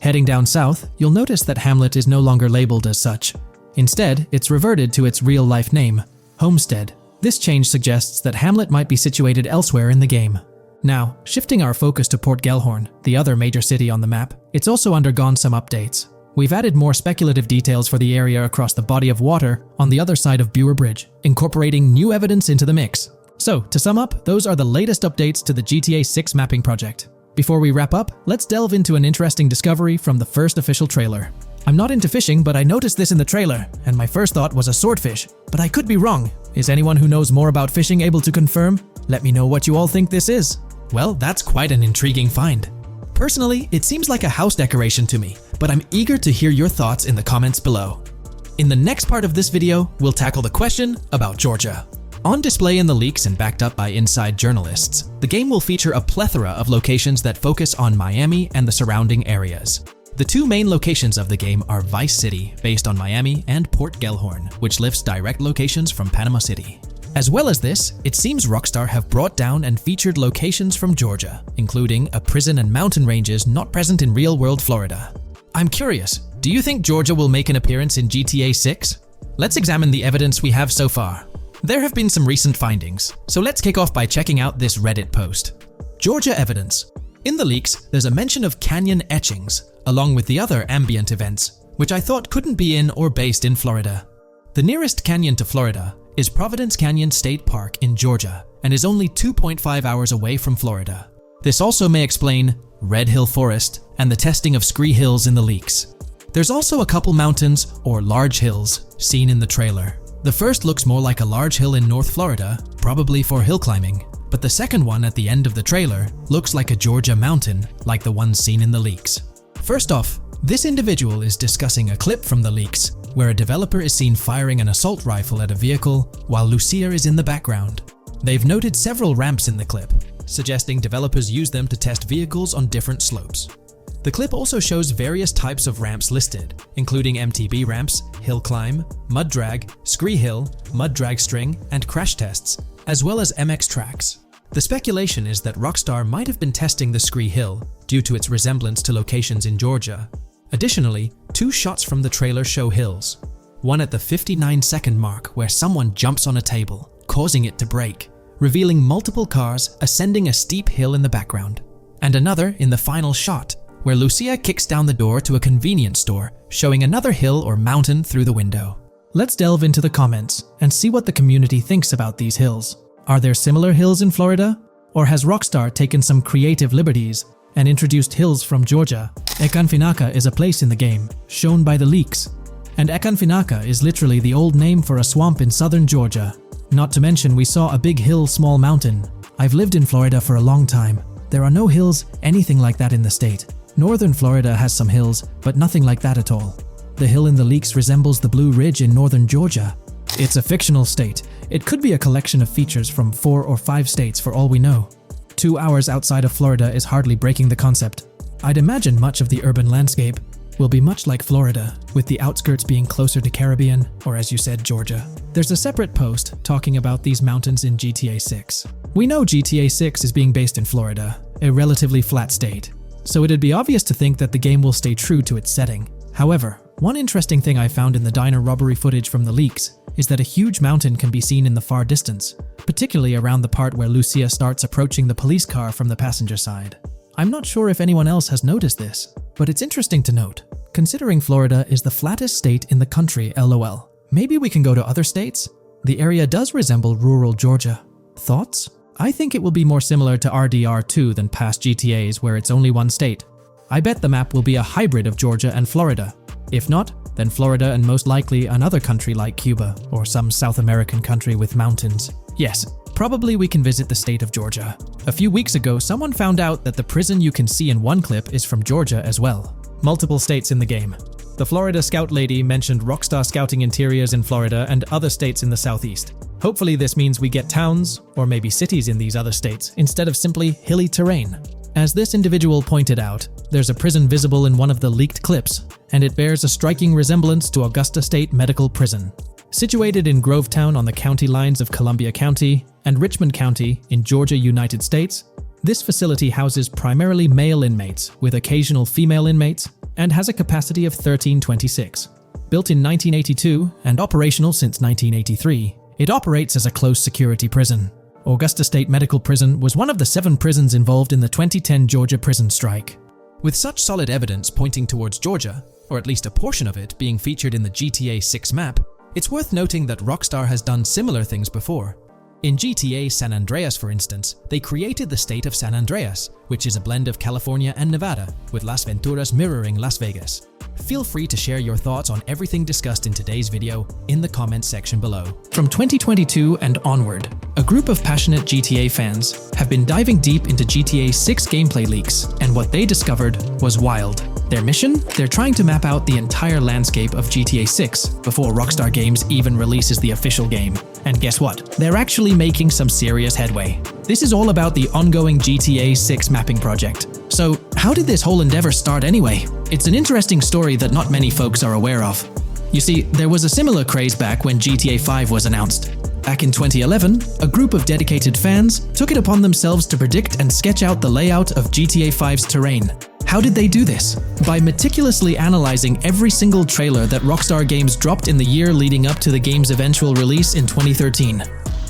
Heading down south, you'll notice that Hamlet is no longer labeled as such. Instead, it's reverted to its real-life name, Homestead. This change suggests that Hamlet might be situated elsewhere in the game. Now, shifting our focus to Port Gellhorn, the other major city on the map, it's also undergone some updates. We've added more speculative details for the area across the body of water on the other side of Buer Bridge, incorporating new evidence into the mix. So, to sum up, those are the latest updates to the GTA 6 mapping project. Before we wrap up, let's delve into an interesting discovery from the first official trailer. I'm not into fishing, but I noticed this in the trailer, and my first thought was a swordfish. But I could be wrong. Is anyone who knows more about fishing able to confirm? Let me know what you all think this is. Well, that's quite an intriguing find. Personally, it seems like a house decoration to me, but I'm eager to hear your thoughts in the comments below. In the next part of this video, we'll tackle the question about Georgia. On display in the leaks and backed up by inside journalists, the game will feature a plethora of locations that focus on Miami and the surrounding areas. The two main locations of the game are Vice City, based on Miami, and Port Gellhorn, which lifts direct locations from Panama City. As well as this, it seems Rockstar have brought down and featured locations from Georgia, including a prison and mountain ranges not present in real-world Florida. I'm curious, do you think Georgia will make an appearance in GTA 6? Let's examine the evidence we have so far. There have been some recent findings, so let's kick off by checking out this Reddit post. Georgia evidence. In the leaks, there's a mention of canyon etchings, along with the other ambient events, which I thought couldn't be in or based in Florida. The nearest canyon to Florida is Providence Canyon State Park in Georgia and is only 2.5 hours away from Florida. This also may explain Red Hill Forest and the testing of Scree Hills in the leaks. There's also a couple mountains or large hills seen in the trailer. The first looks more like a large hill in North Florida, probably for hill climbing, but the second one at the end of the trailer looks like a Georgia mountain, like the ones seen in the leaks. First off, this individual is discussing a clip from the leaks, where a developer is seen firing an assault rifle at a vehicle while Lucia is in the background. They've noted several ramps in the clip, suggesting developers use them to test vehicles on different slopes. The clip also shows various types of ramps listed, including MTB ramps, hill climb, mud drag, Scree Hill, mud drag string, and crash tests, as well as MX tracks. The speculation is that Rockstar might have been testing the Scree Hill due to its resemblance to locations in Georgia. Additionally, 2 shots from the trailer show hills. One at the 59-second mark where someone jumps on a table, causing it to break, revealing multiple cars ascending a steep hill in the background. And another in the final shot, where Lucia kicks down the door to a convenience store, showing another hill or mountain through the window. Let's delve into the comments and see what the community thinks about these hills. Are there similar hills in Florida? Or has Rockstar taken some creative liberties and introduced hills from Georgia? Ekanfinaka is a place in the game, shown by the leaks. And Ekanfinaka is literally the old name for a swamp in southern Georgia. Not to mention we saw a big hill, small mountain. I've lived in Florida for a long time. There are no hills, anything like that in the state. Northern Florida has some hills, but nothing like that at all. The hill in the leaks resembles the Blue Ridge in northern Georgia. It's a fictional state. It could be a collection of features from 4 or 5 states for all we know. 2 hours outside of Florida is hardly breaking the concept. I'd imagine much of the urban landscape will be much like Florida, with the outskirts being closer to Caribbean, or as you said, Georgia. There's a separate post talking about these mountains in GTA 6. We know GTA 6 is being based in Florida, a relatively flat state, so it'd be obvious to think that the game will stay true to its setting. However, one interesting thing I found in the diner robbery footage from the leaks is that a huge mountain can be seen in the far distance, particularly around the part where Lucia starts approaching the police car from the passenger side. I'm not sure if anyone else has noticed this, but it's interesting to note, considering Florida is the flattest state in the country, LOL. Maybe we can go to other states? The area does resemble rural Georgia. Thoughts? I think it will be more similar to RDR2 than past GTAs where it's only one state. I bet the map will be a hybrid of Georgia and Florida. If not, then Florida and most likely another country like Cuba or some South American country with mountains. Yes, probably we can visit the state of Georgia. A few weeks ago, someone found out that the prison you can see in one clip is from Georgia as well. Multiple states in the game. The Florida Scout lady mentioned Rockstar Scouting interiors in Florida and other states in the southeast. Hopefully this means we get towns, or maybe cities in these other states, instead of simply hilly terrain. As this individual pointed out, there's a prison visible in one of the leaked clips, and it bears a striking resemblance to Augusta State Medical Prison. Situated in Grovetown on the county lines of Columbia County and Richmond County in Georgia, United States, this facility houses primarily male inmates with occasional female inmates and has a capacity of 1326. Built in 1982 and operational since 1983, it operates as a close security prison. Augusta State Medical Prison was one of the 7 prisons involved in the 2010 Georgia prison strike. With such solid evidence pointing towards Georgia, or at least a portion of it being featured in the GTA 6 map, it's worth noting that Rockstar has done similar things before. In GTA San Andreas, for instance, they created the state of San Andreas, which is a blend of California and Nevada, with Las Venturas mirroring Las Vegas. Feel free to share your thoughts on everything discussed in today's video in the comments section below. From 2022 and onward, a group of passionate GTA fans have been diving deep into GTA 6 gameplay leaks, and what they discovered was wild. Their mission? They're trying to map out the entire landscape of GTA 6 before Rockstar Games even releases the official game. And guess what? They're actually making some serious headway. This is all about the ongoing GTA 6 mapping project. So, how did this whole endeavor start anyway? It's an interesting story that not many folks are aware of. You see, there was a similar craze back when GTA 5 was announced. Back in 2011, a group of dedicated fans took it upon themselves to predict and sketch out the layout of GTA 5's terrain. How did they do this? By meticulously analyzing every single trailer that Rockstar Games dropped in the year leading up to the game's eventual release in 2013.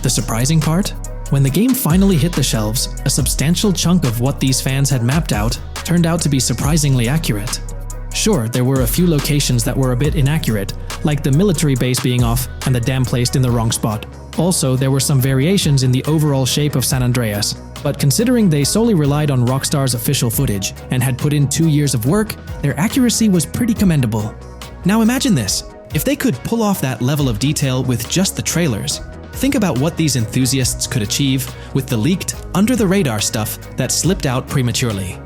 The surprising part? When the game finally hit the shelves, a substantial chunk of what these fans had mapped out turned out to be surprisingly accurate. Sure, there were a few locations that were a bit inaccurate, like the military base being off and the dam placed in the wrong spot. Also, there were some variations in the overall shape of San Andreas, but considering they solely relied on Rockstar's official footage and had put in 2 years of work, their accuracy was pretty commendable. Now imagine this, if they could pull off that level of detail with just the trailers, think about what these enthusiasts could achieve with the leaked, under-the-radar stuff that slipped out prematurely.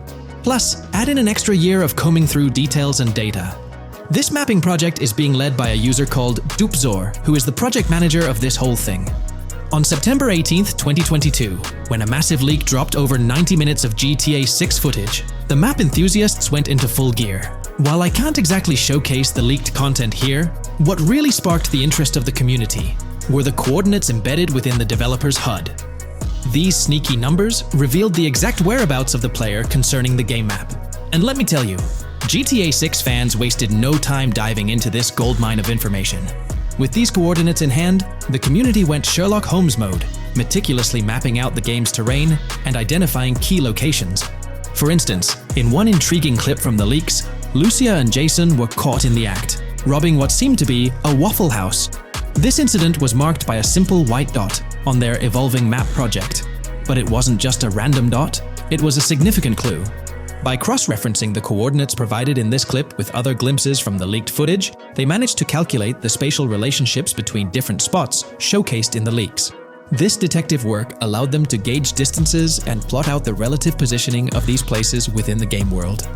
Plus, add in an extra year of combing through details and data. This mapping project is being led by a user called Dupzor, who is the project manager of this whole thing. On September 18th, 2022, when a massive leak dropped over 90 minutes of GTA 6 footage, the map enthusiasts went into full gear. While I can't exactly showcase the leaked content here, what really sparked the interest of the community were the coordinates embedded within the developer's HUD. These sneaky numbers revealed the exact whereabouts of the player concerning the game map. And let me tell you, GTA 6 fans wasted no time diving into this goldmine of information. With these coordinates in hand, the community went Sherlock Holmes mode, meticulously mapping out the game's terrain and identifying key locations. For instance, in one intriguing clip from the leaks, Lucia and Jason were caught in the act, robbing what seemed to be a Waffle House. This incident was marked by a simple white dot on their evolving map project. But it wasn't just a random dot, it was a significant clue. By cross-referencing the coordinates provided in this clip with other glimpses from the leaked footage, they managed to calculate the spatial relationships between different spots showcased in the leaks. This detective work allowed them to gauge distances and plot out the relative positioning of these places within the game world.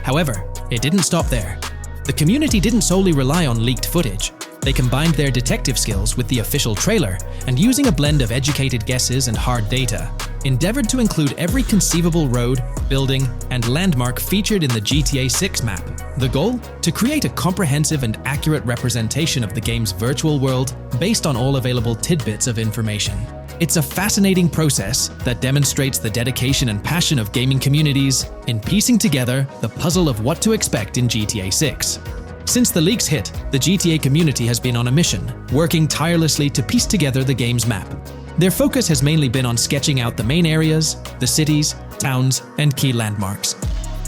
However, it didn't stop there. The community didn't solely rely on leaked footage. They combined their detective skills with the official trailer and, using a blend of educated guesses and hard data, endeavored to include every conceivable road, building, and landmark featured in the GTA 6 map. The goal? To create a comprehensive and accurate representation of the game's virtual world based on all available tidbits of information. It's a fascinating process that demonstrates the dedication and passion of gaming communities in piecing together the puzzle of what to expect in GTA 6. Since the leaks hit, the GTA community has been on a mission, working tirelessly to piece together the game's map. Their focus has mainly been on sketching out the main areas, the cities, towns, and key landmarks.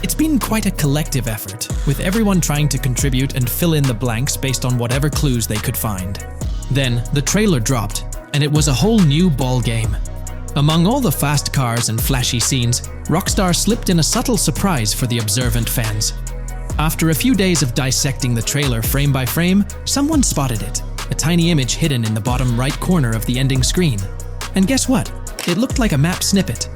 It's been quite a collective effort, with everyone trying to contribute and fill in the blanks based on whatever clues they could find. Then, the trailer dropped, and it was a whole new ball game. Among all the fast cars and flashy scenes, Rockstar slipped in a subtle surprise for the observant fans. After a few days of dissecting the trailer frame by frame, someone spotted it, a tiny image hidden in the bottom right corner of the ending screen. And guess what? It looked like a map snippet.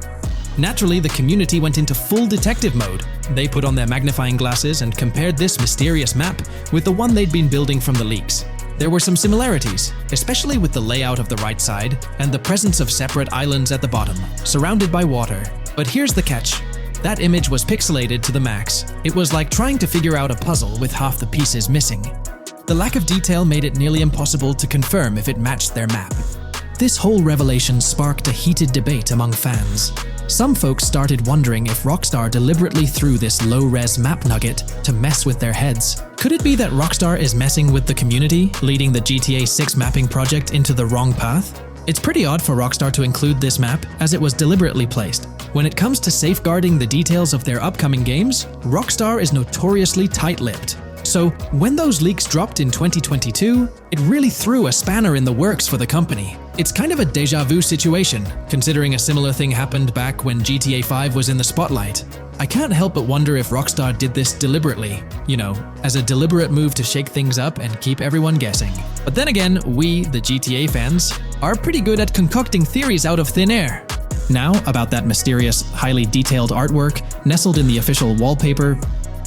Naturally, the community went into full detective mode. They put on their magnifying glasses and compared this mysterious map with the one they'd been building from the leaks. There were some similarities, especially with the layout of the right side and the presence of separate islands at the bottom, surrounded by water. But here's the catch. That image was pixelated to the max. It was like trying to figure out a puzzle with half the pieces missing. The lack of detail made it nearly impossible to confirm if it matched their map. This whole revelation sparked a heated debate among fans. Some folks started wondering if Rockstar deliberately threw this low-res map nugget to mess with their heads. Could it be that Rockstar is messing with the community, leading the GTA 6 mapping project into the wrong path? It's pretty odd for Rockstar to include this map, as it was deliberately placed. When it comes to safeguarding the details of their upcoming games, Rockstar is notoriously tight-lipped. So, when those leaks dropped in 2022, it really threw a spanner in the works for the company. It's kind of a déjà vu situation, considering a similar thing happened back when GTA 5 was in the spotlight. I can't help but wonder if Rockstar did this deliberately, as a deliberate move to shake things up and keep everyone guessing. But then again, we, the GTA fans, are pretty good at concocting theories out of thin air. Now, about that mysterious, highly detailed artwork nestled in the official wallpaper,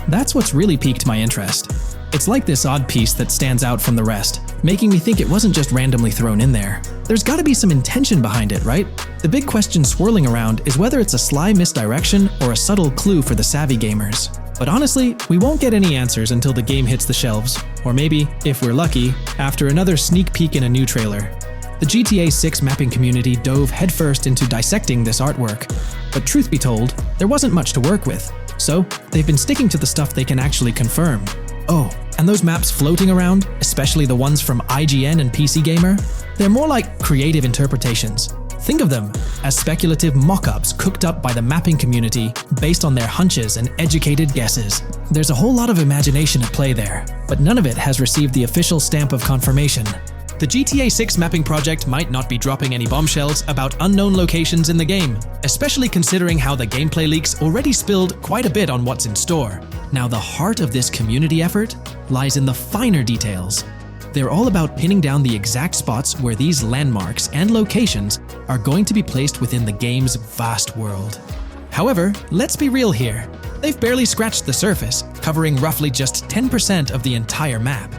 that's what's really piqued my interest. It's like this odd piece that stands out from the rest, making me think it wasn't just randomly thrown in there. There's gotta be some intention behind it, right? The big question swirling around is whether it's a sly misdirection or a subtle clue for the savvy gamers. But honestly, we won't get any answers until the game hits the shelves, or maybe, if we're lucky, after another sneak peek in a new trailer. The GTA 6 mapping community dove headfirst into dissecting this artwork, but truth be told, there wasn't much to work with. So, they've been sticking to the stuff they can actually confirm. Oh, and those maps floating around, especially the ones from IGN and PC Gamer, they're more like creative interpretations. Think of them as speculative mock-ups cooked up by the mapping community based on their hunches and educated guesses. There's a whole lot of imagination at play there, but none of it has received the official stamp of confirmation. The GTA 6 mapping project might not be dropping any bombshells about unknown locations in the game, especially considering how the gameplay leaks already spilled quite a bit on what's in store. Now, the heart of this community effort lies in the finer details. They're all about pinning down the exact spots where these landmarks and locations are going to be placed within the game's vast world. However, let's be real here. They've barely scratched the surface, covering roughly just 10% of the entire map.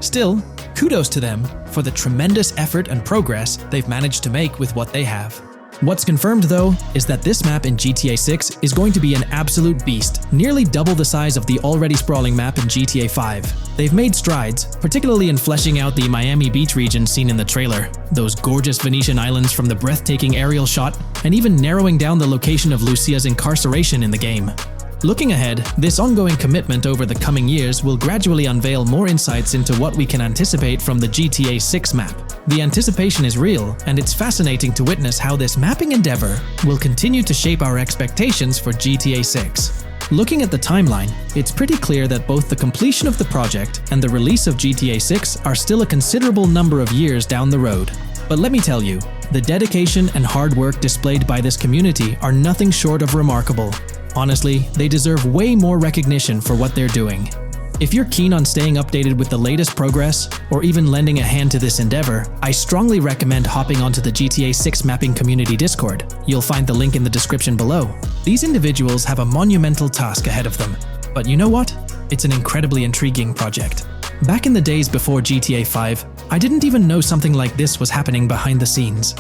Still, kudos to them for the tremendous effort and progress they've managed to make with what they have. What's confirmed, though, is that this map in GTA 6 is going to be an absolute beast, nearly double the size of the already sprawling map in GTA 5. They've made strides, particularly in fleshing out the Miami Beach region seen in the trailer. Those gorgeous Venetian islands from the breathtaking aerial shot and even narrowing down the location of Lucia's incarceration in the game. Looking ahead, this ongoing commitment over the coming years will gradually unveil more insights into what we can anticipate from the GTA 6 map. The anticipation is real, and it's fascinating to witness how this mapping endeavor will continue to shape our expectations for GTA 6. Looking at the timeline, it's pretty clear that both the completion of the project and the release of GTA 6 are still a considerable number of years down the road. But let me tell you, the dedication and hard work displayed by this community are nothing short of remarkable. Honestly, they deserve way more recognition for what they're doing. If you're keen on staying updated with the latest progress, or even lending a hand to this endeavor, I strongly recommend hopping onto the GTA 6 Mapping Community Discord. You'll find the link in the description below. These individuals have a monumental task ahead of them. But you know what? It's an incredibly intriguing project. Back in the days before GTA 5, I didn't even know something like this was happening behind the scenes.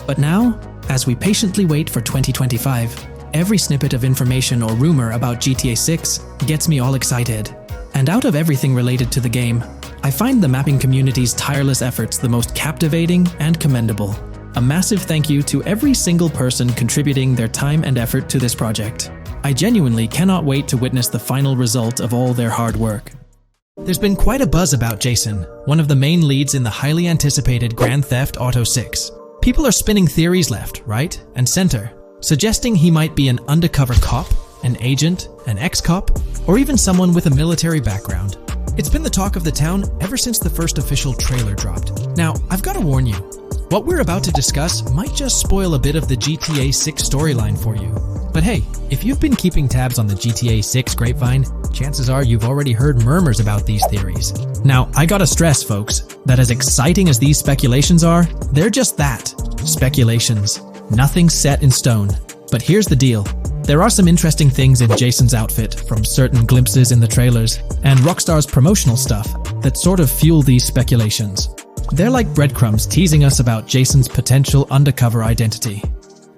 But now, as we patiently wait for 2025, every snippet of information or rumor about GTA 6 gets me all excited. And out of everything related to the game, I find the mapping community's tireless efforts the most captivating and commendable. A massive thank you to every single person contributing their time and effort to this project. I genuinely cannot wait to witness the final result of all their hard work. There's been quite a buzz about Jason, one of the main leads in the highly anticipated Grand Theft Auto 6. People are spinning theories left, right, and center, suggesting he might be an undercover cop, an agent, an ex-cop, or even someone with a military background. It's been the talk of the town ever since the first official trailer dropped. Now, I've got to warn you, what we're about to discuss might just spoil a bit of the GTA 6 storyline for you. But hey, if you've been keeping tabs on the GTA 6 grapevine, chances are you've already heard murmurs about these theories. Now, I gotta stress, folks, that as exciting as these speculations are, they're just that, speculations. Nothing set in stone. But here's the deal. There are some interesting things in Jason's outfit, from certain glimpses in the trailers, and Rockstar's promotional stuff, that sort of fuel these speculations. They're like breadcrumbs teasing us about Jason's potential undercover identity.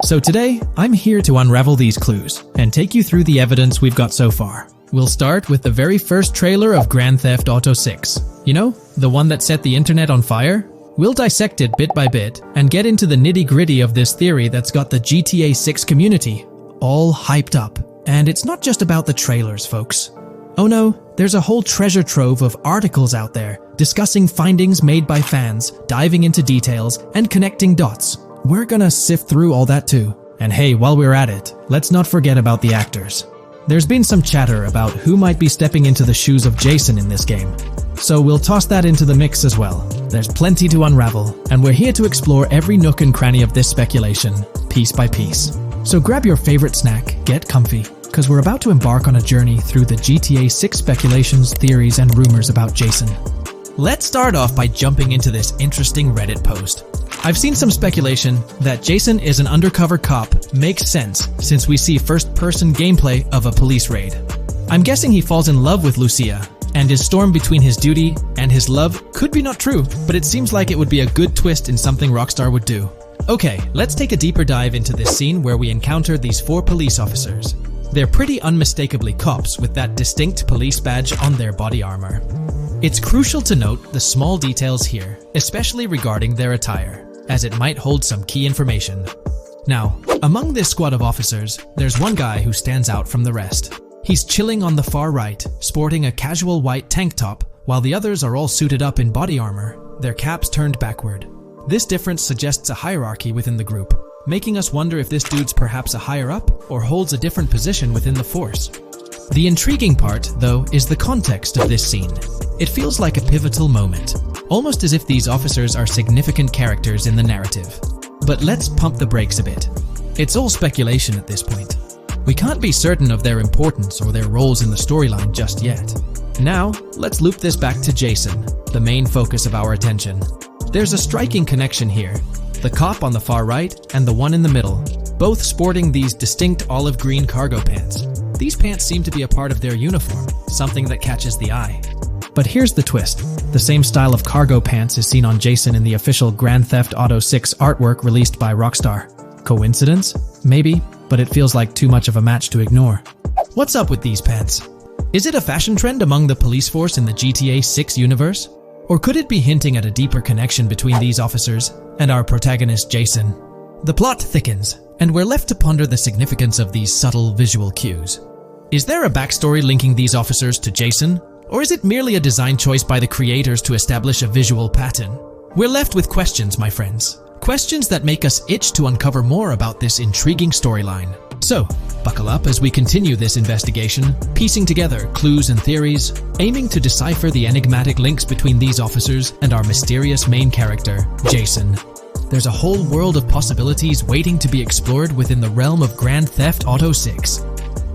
So today, I'm here to unravel these clues, and take you through the evidence we've got so far. We'll start with the very first trailer of Grand Theft Auto 6. You know, the one that set the internet on fire? We'll dissect it bit by bit, and get into the nitty-gritty of this theory that's got the GTA 6 community all hyped up. And it's not just about the trailers, folks. Oh no, there's a whole treasure trove of articles out there discussing findings made by fans, diving into details, and connecting dots. We're gonna sift through all that too. And hey, while we're at it, let's not forget about the actors. There's been some chatter about who might be stepping into the shoes of Jason in this game. So we'll toss that into the mix as well. There's plenty to unravel, and we're here to explore every nook and cranny of this speculation, piece by piece. So grab your favorite snack, get comfy, because we're about to embark on a journey through the GTA 6 speculations, theories, and rumors about Jason. Let's start off by jumping into this interesting Reddit post. I've seen some speculation that Jason is an undercover cop makes sense since we see first-person gameplay of a police raid. I'm guessing he falls in love with Lucia, and his storm between his duty and his love could be not true, but it seems like it would be a good twist in something Rockstar would do. Okay, let's take a deeper dive into this scene where we encounter these 4 police officers. They're pretty unmistakably cops with that distinct police badge on their body armor. It's crucial to note the small details here, especially regarding their attire, as it might hold some key information. Now, among this squad of officers, there's one guy who stands out from the rest. He's chilling on the far right, sporting a casual white tank top, while the others are all suited up in body armor, their caps turned backward. This difference suggests a hierarchy within the group, making us wonder if this dude's perhaps a higher up or holds a different position within the force. The intriguing part, though, is the context of this scene. It feels like a pivotal moment, almost as if these officers are significant characters in the narrative. But let's pump the brakes a bit. It's all speculation at this point. We can't be certain of their importance or their roles in the storyline just yet. Now, let's loop this back to Jason, the main focus of our attention. There's a striking connection here. The cop on the far right and the one in the middle, both sporting these distinct olive green cargo pants. These pants seem to be a part of their uniform, something that catches the eye. But here's the twist. The same style of cargo pants is seen on Jason in the official Grand Theft Auto 6 artwork released by Rockstar. Coincidence? Maybe, but it feels like too much of a match to ignore. What's up with these pants? Is it a fashion trend among the police force in the GTA 6 universe? Or could it be hinting at a deeper connection between these officers and our protagonist Jason? The plot thickens, And we're left to ponder the significance of these subtle visual cues. Is there a backstory linking these officers to Jason? Or is it merely a design choice by the creators to establish a visual pattern? We're left with questions, my friends. Questions that make us itch to uncover more about this intriguing storyline. So, buckle up as we continue this investigation, piecing together clues and theories, aiming to decipher the enigmatic links between these officers and our mysterious main character, Jason. There's a whole world of possibilities waiting to be explored within the realm of Grand Theft Auto 6.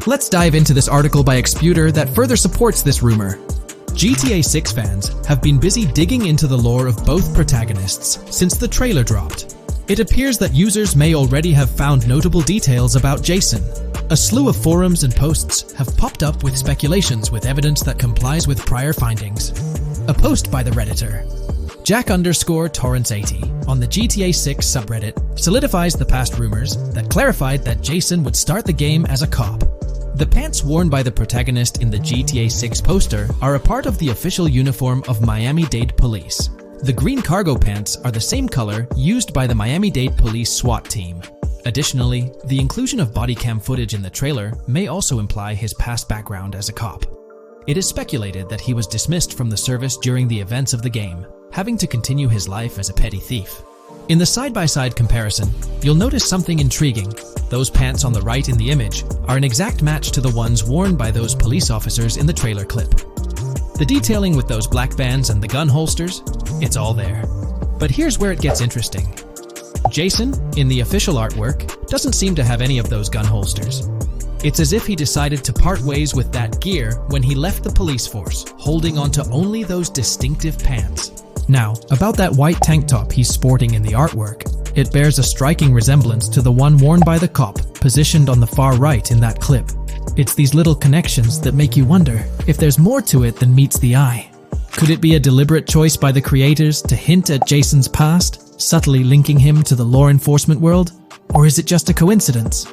Let's dive into this article by Exputer that further supports this rumor. GTA 6 fans have been busy digging into the lore of both protagonists since the trailer dropped. It appears that users may already have found notable details about Jason. A slew of forums and posts have popped up with speculations with evidence that complies with prior findings. A post by the Redditor, Jack_Torrance80, on the GTA 6 subreddit solidifies the past rumors that clarified that Jason would start the game as a cop. The pants worn by the protagonist in the GTA 6 poster are a part of the official uniform of Miami-Dade Police. The green cargo pants are the same color used by the Miami-Dade Police SWAT team. Additionally, the inclusion of body cam footage in the trailer may also imply his past background as a cop. It is speculated that he was dismissed from the service during the events of the game, having to continue his life as a petty thief. In the side-by-side comparison, you'll notice something intriguing. Those pants on the right in the image are an exact match to the ones worn by those police officers in the trailer clip. The detailing with those black bands and the gun holsters, it's all there. But here's where it gets interesting. Jason, in the official artwork, doesn't seem to have any of those gun holsters. It's as if he decided to part ways with that gear when he left the police force, holding onto only those distinctive pants. Now, about that white tank top he's sporting in the artwork, it bears a striking resemblance to the one worn by the cop, positioned on the far right in that clip. It's these little connections that make you wonder if there's more to it than meets the eye. Could it be a deliberate choice by the creators to hint at Jason's past, subtly linking him to the law enforcement world? Or is it just a coincidence?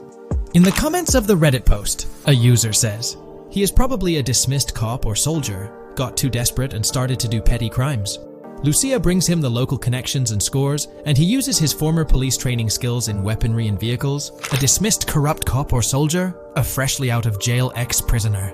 In the comments of the Reddit post, a user says, he is probably a dismissed cop or soldier, got too desperate and started to do petty crimes. Lucia brings him the local connections and scores, and he uses his former police training skills in weaponry and vehicles. A dismissed corrupt cop or soldier, a freshly out of jail ex-prisoner.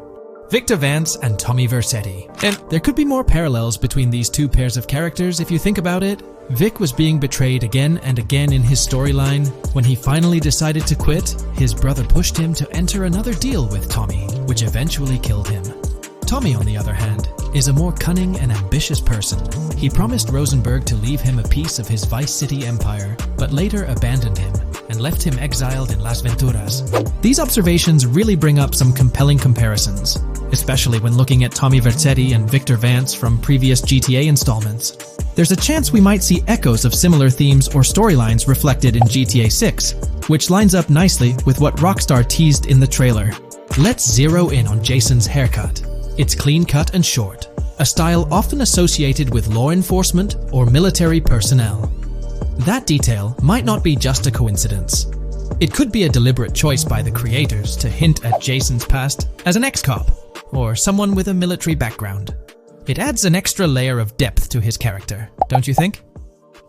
Victor Vance and Tommy Vercetti. And there could be more parallels between these two pairs of characters if you think about it. Vic was being betrayed again and again in his storyline. When he finally decided to quit, his brother pushed him to enter another deal with Tommy, which eventually killed him. Tommy, on the other hand, is a more cunning and ambitious person. He promised Rosenberg to leave him a piece of his Vice City empire, but later abandoned him and left him exiled in Las Venturas. These observations really bring up some compelling comparisons, especially when looking at Tommy Vercetti and Victor Vance from previous GTA installments. There's a chance we might see echoes of similar themes or storylines reflected in GTA 6, which lines up nicely with what Rockstar teased in the trailer. Let's zero in on Jason's haircut. It's clean-cut and short, a style often associated with law enforcement or military personnel. That detail might not be just a coincidence. It could be a deliberate choice by the creators to hint at Jason's past as an ex-cop or someone with a military background. It adds an extra layer of depth to his character, don't you think?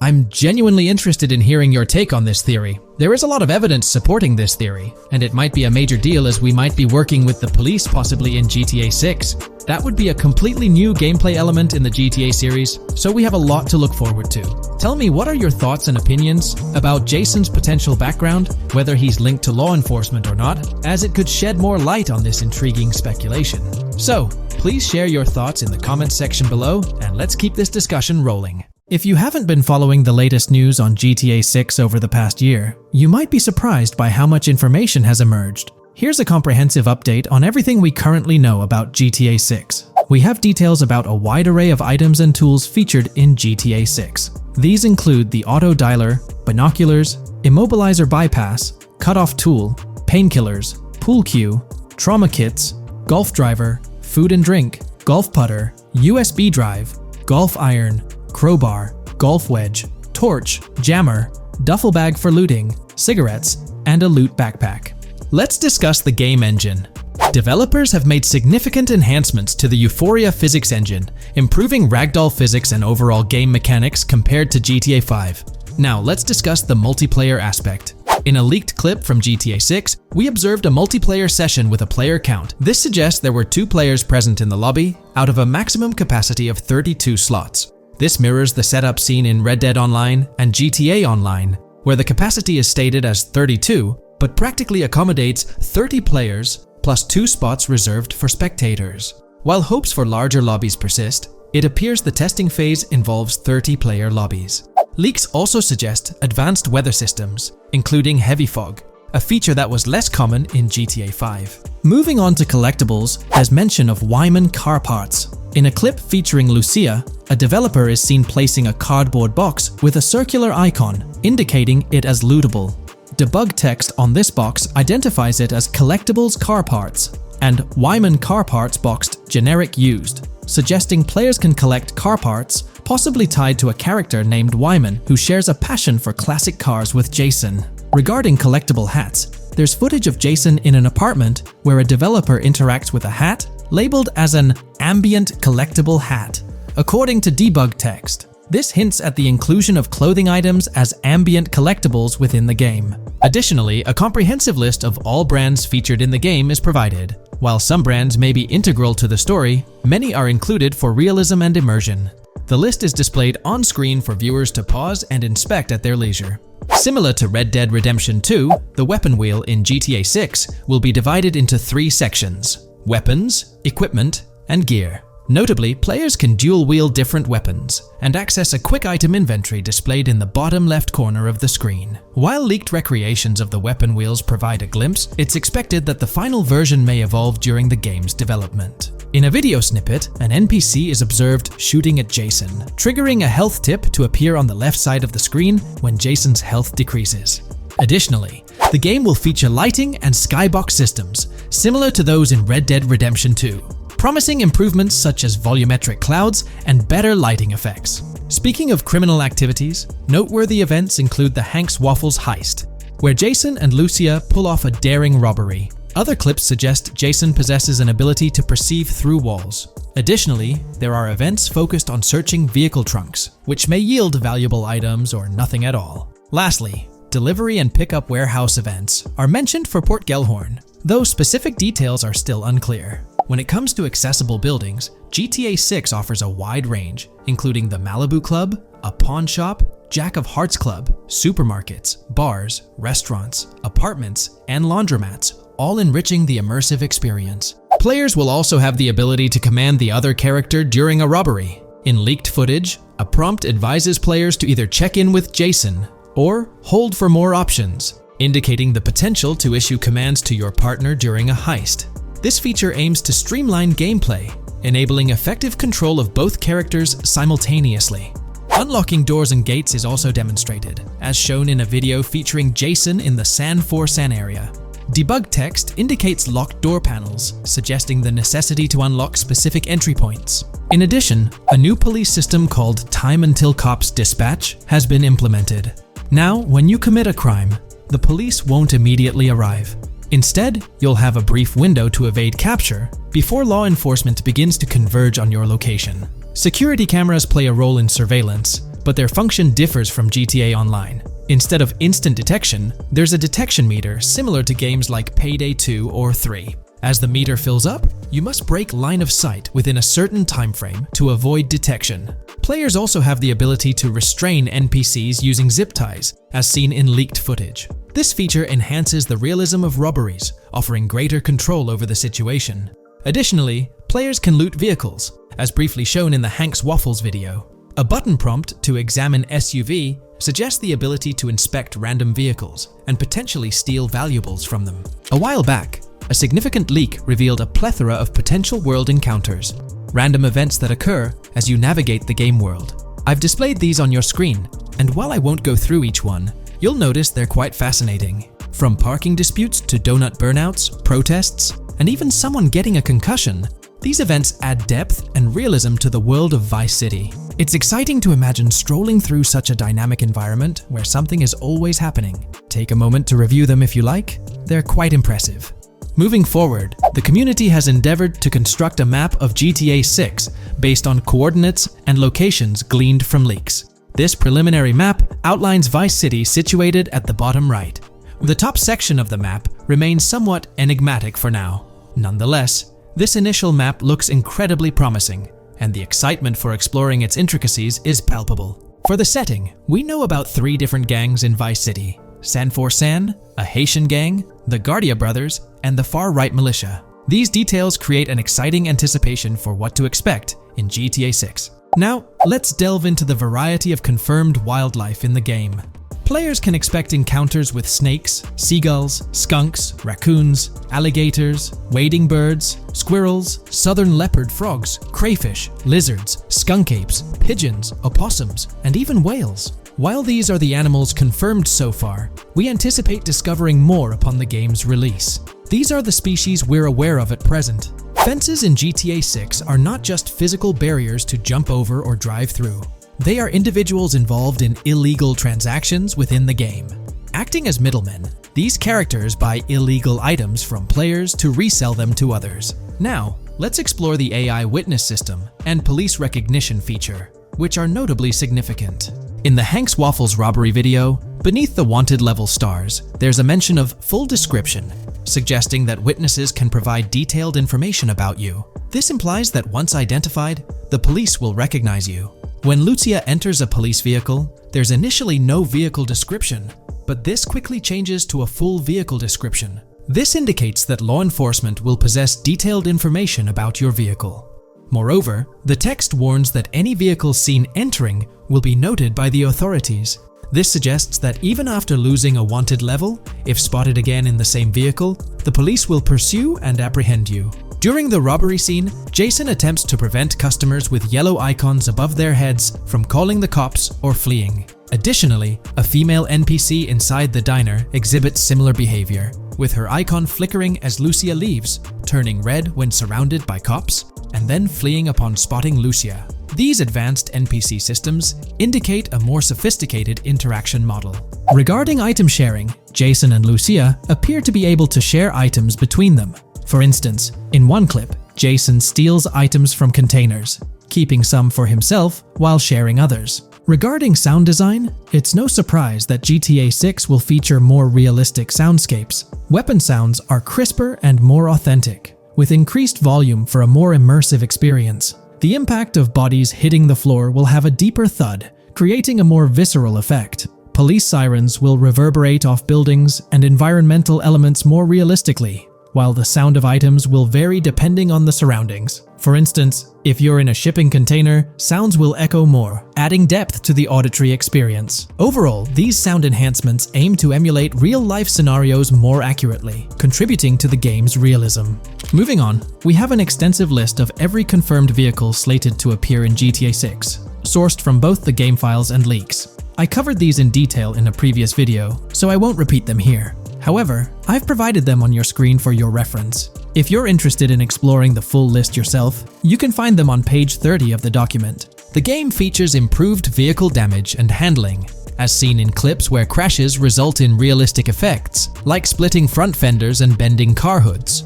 I'm genuinely interested in hearing your take on this theory. There is a lot of evidence supporting this theory, and it might be a major deal as we might be working with the police possibly in GTA 6. That would be a completely new gameplay element in the GTA series, so we have a lot to look forward to. Tell me, what are your thoughts and opinions about Jason's potential background, whether he's linked to law enforcement or not, as it could shed more light on this intriguing speculation. So, please share your thoughts in the comments section below, and let's keep this discussion rolling. If you haven't been following the latest news on GTA 6 over the past year, you might be surprised by how much information has emerged. Here's a comprehensive update on everything we currently know about GTA 6. We have details about a wide array of items and tools featured in GTA 6. These include the auto dialer, binoculars, immobilizer bypass, cutoff tool, painkillers, pool cue, trauma kits, golf driver, food and drink, golf putter, USB drive, golf iron, crowbar, golf wedge, torch, jammer, duffel bag for looting, cigarettes, and a loot backpack. Let's discuss the game engine. Developers have made significant enhancements to the Euphoria physics engine, improving ragdoll physics and overall game mechanics compared to GTA 5. Now let's discuss the multiplayer aspect. In a leaked clip from GTA 6, we observed a multiplayer session with a player count. This suggests there were 2 players present in the lobby out of a maximum capacity of 32 slots. This mirrors the setup seen in Red Dead Online and GTA Online, where the capacity is stated as 32, but practically accommodates 30 players plus 2 spots reserved for spectators. While hopes for larger lobbies persist, it appears the testing phase involves 30-player lobbies. Leaks also suggest advanced weather systems, including heavy fog, a feature that was less common in GTA 5. Moving on to collectibles, there's mention of Wyman car parts. In a clip featuring Lucia, a developer is seen placing a cardboard box with a circular icon, indicating it as lootable. Debug text on this box identifies it as Collectibles Car Parts and Wyman Car Parts boxed Generic Used, suggesting players can collect car parts, possibly tied to a character named Wyman who shares a passion for classic cars with Jason. Regarding collectible hats, there's footage of Jason in an apartment where a developer interacts with a hat labeled as an ambient collectible hat. According to debug text, this hints at the inclusion of clothing items as ambient collectibles within the game. Additionally, a comprehensive list of all brands featured in the game is provided. While some brands may be integral to the story, many are included for realism and immersion. The list is displayed on screen for viewers to pause and inspect at their leisure. Similar to Red Dead Redemption 2, the weapon wheel in GTA 6 will be divided into 3 sections: weapons, equipment, and gear. Notably, players can dual-wield different weapons and access a quick item inventory displayed in the bottom left corner of the screen. While leaked recreations of the weapon wheels provide a glimpse, it's expected that the final version may evolve during the game's development. In a video snippet, an NPC is observed shooting at Jason, triggering a health tip to appear on the left side of the screen when Jason's health decreases. Additionally, the game will feature lighting and skybox systems, similar to those in Red Dead Redemption 2. Promising improvements such as volumetric clouds and better lighting effects. Speaking of criminal activities, noteworthy events include the Hank's Waffles heist, where Jason and Lucia pull off a daring robbery. Other clips suggest Jason possesses an ability to perceive through walls. Additionally, there are events focused on searching vehicle trunks, which may yield valuable items or nothing at all. Lastly, delivery and pickup warehouse events are mentioned for Port Gellhorn, though specific details are still unclear. When it comes to accessible buildings, GTA 6 offers a wide range, including the Malibu Club, a pawn shop, Jack of Hearts Club, supermarkets, bars, restaurants, apartments, and laundromats, all enriching the immersive experience. Players will also have the ability to command the other character during a robbery. In leaked footage, a prompt advises players to either check in with Jason or hold for more options, indicating the potential to issue commands to your partner during a heist. This feature aims to streamline gameplay, enabling effective control of both characters simultaneously. Unlocking doors and gates is also demonstrated, as shown in a video featuring Jason in the San Forsan area. Debug text indicates locked door panels, suggesting the necessity to unlock specific entry points. In addition, a new police system called Time Until Cops Dispatch has been implemented. Now, when you commit a crime, the police won't immediately arrive. Instead, you'll have a brief window to evade capture before law enforcement begins to converge on your location. Security cameras play a role in surveillance, but their function differs from GTA Online. Instead of instant detection, there's a detection meter similar to games like Payday 2 or 3. As the meter fills up, you must break line of sight within a certain time frame to avoid detection. Players also have the ability to restrain NPCs using zip ties, as seen in leaked footage. This feature enhances the realism of robberies, offering greater control over the situation. Additionally, players can loot vehicles, as briefly shown in the Hank's Waffles video. A button prompt to examine SUV suggests the ability to inspect random vehicles and potentially steal valuables from them. A while back, a significant leak revealed a plethora of potential world encounters, random events that occur as you navigate the game world. I've displayed these on your screen, and while I won't go through each one, you'll notice they're quite fascinating. From parking disputes to donut burnouts, protests, and even someone getting a concussion, these events add depth and realism to the world of Vice City. It's exciting to imagine strolling through such a dynamic environment where something is always happening. Take a moment to review them if you like. They're quite impressive. Moving forward, the community has endeavored to construct a map of GTA 6 based on coordinates and locations gleaned from leaks. This preliminary map outlines Vice City situated at the bottom right, The top section of the map remains somewhat enigmatic for now. Nonetheless, this initial map looks incredibly promising, and the excitement for exploring its intricacies is palpable. For the setting, we know about 3 different gangs in Vice City: San For San, a Haitian gang, the Guardia Brothers, and the far-right militia. These details create an exciting anticipation for what to expect in GTA 6. Now, let's delve into the variety of confirmed wildlife in the game. Players can expect encounters with snakes, seagulls, skunks, raccoons, alligators, wading birds, squirrels, southern leopard frogs, crayfish, lizards, skunk apes, pigeons, opossums, and even whales. While these are the animals confirmed so far, we anticipate discovering more upon the game's release. These are the species we're aware of at present. Fences in GTA 6 are not just physical barriers to jump over or drive through. They are individuals involved in illegal transactions within the game. Acting as middlemen, these characters buy illegal items from players to resell them to others. Now, let's explore the AI witness system and police recognition feature, which are notably significant. In the Hank's Waffles robbery video, beneath the wanted level stars, there's a mention of full description, suggesting that witnesses can provide detailed information about you. This implies that once identified, the police will recognize you. When Lucia enters a police vehicle, there's initially no vehicle description, but this quickly changes to a full vehicle description. This indicates that law enforcement will possess detailed information about your vehicle. Moreover, the text warns that any vehicle seen entering will be noted by the authorities. This suggests that even after losing a wanted level, if spotted again in the same vehicle, the police will pursue and apprehend you. During the robbery scene, Jason attempts to prevent customers with yellow icons above their heads from calling the cops or fleeing. Additionally, a female NPC inside the diner exhibits similar behavior, with her icon flickering as Lucia leaves, turning red when surrounded by cops, and then fleeing upon spotting Lucia. These advanced NPC systems indicate a more sophisticated interaction model. Regarding item sharing, Jason and Lucia appear to be able to share items between them. For instance, in one clip, Jason steals items from containers, keeping some for himself while sharing others. Regarding sound design, it's no surprise that GTA 6 will feature more realistic soundscapes. Weapon sounds are crisper and more authentic, with increased volume for a more immersive experience. The impact of bodies hitting the floor will have a deeper thud, creating a more visceral effect. Police sirens will reverberate off buildings and environmental elements more realistically, while the sound of items will vary depending on the surroundings. For instance, if you're in a shipping container, sounds will echo more, adding depth to the auditory experience. Overall, these sound enhancements aim to emulate real-life scenarios more accurately, contributing to the game's realism. Moving on, we have an extensive list of every confirmed vehicle slated to appear in GTA 6, sourced from both the game files and leaks. I covered these in detail in a previous video, so I won't repeat them here. However, I've provided them on your screen for your reference. If you're interested in exploring the full list yourself, you can find them on page 30 of the document. The game features improved vehicle damage and handling, as seen in clips where crashes result in realistic effects, like splitting front fenders and bending car hoods.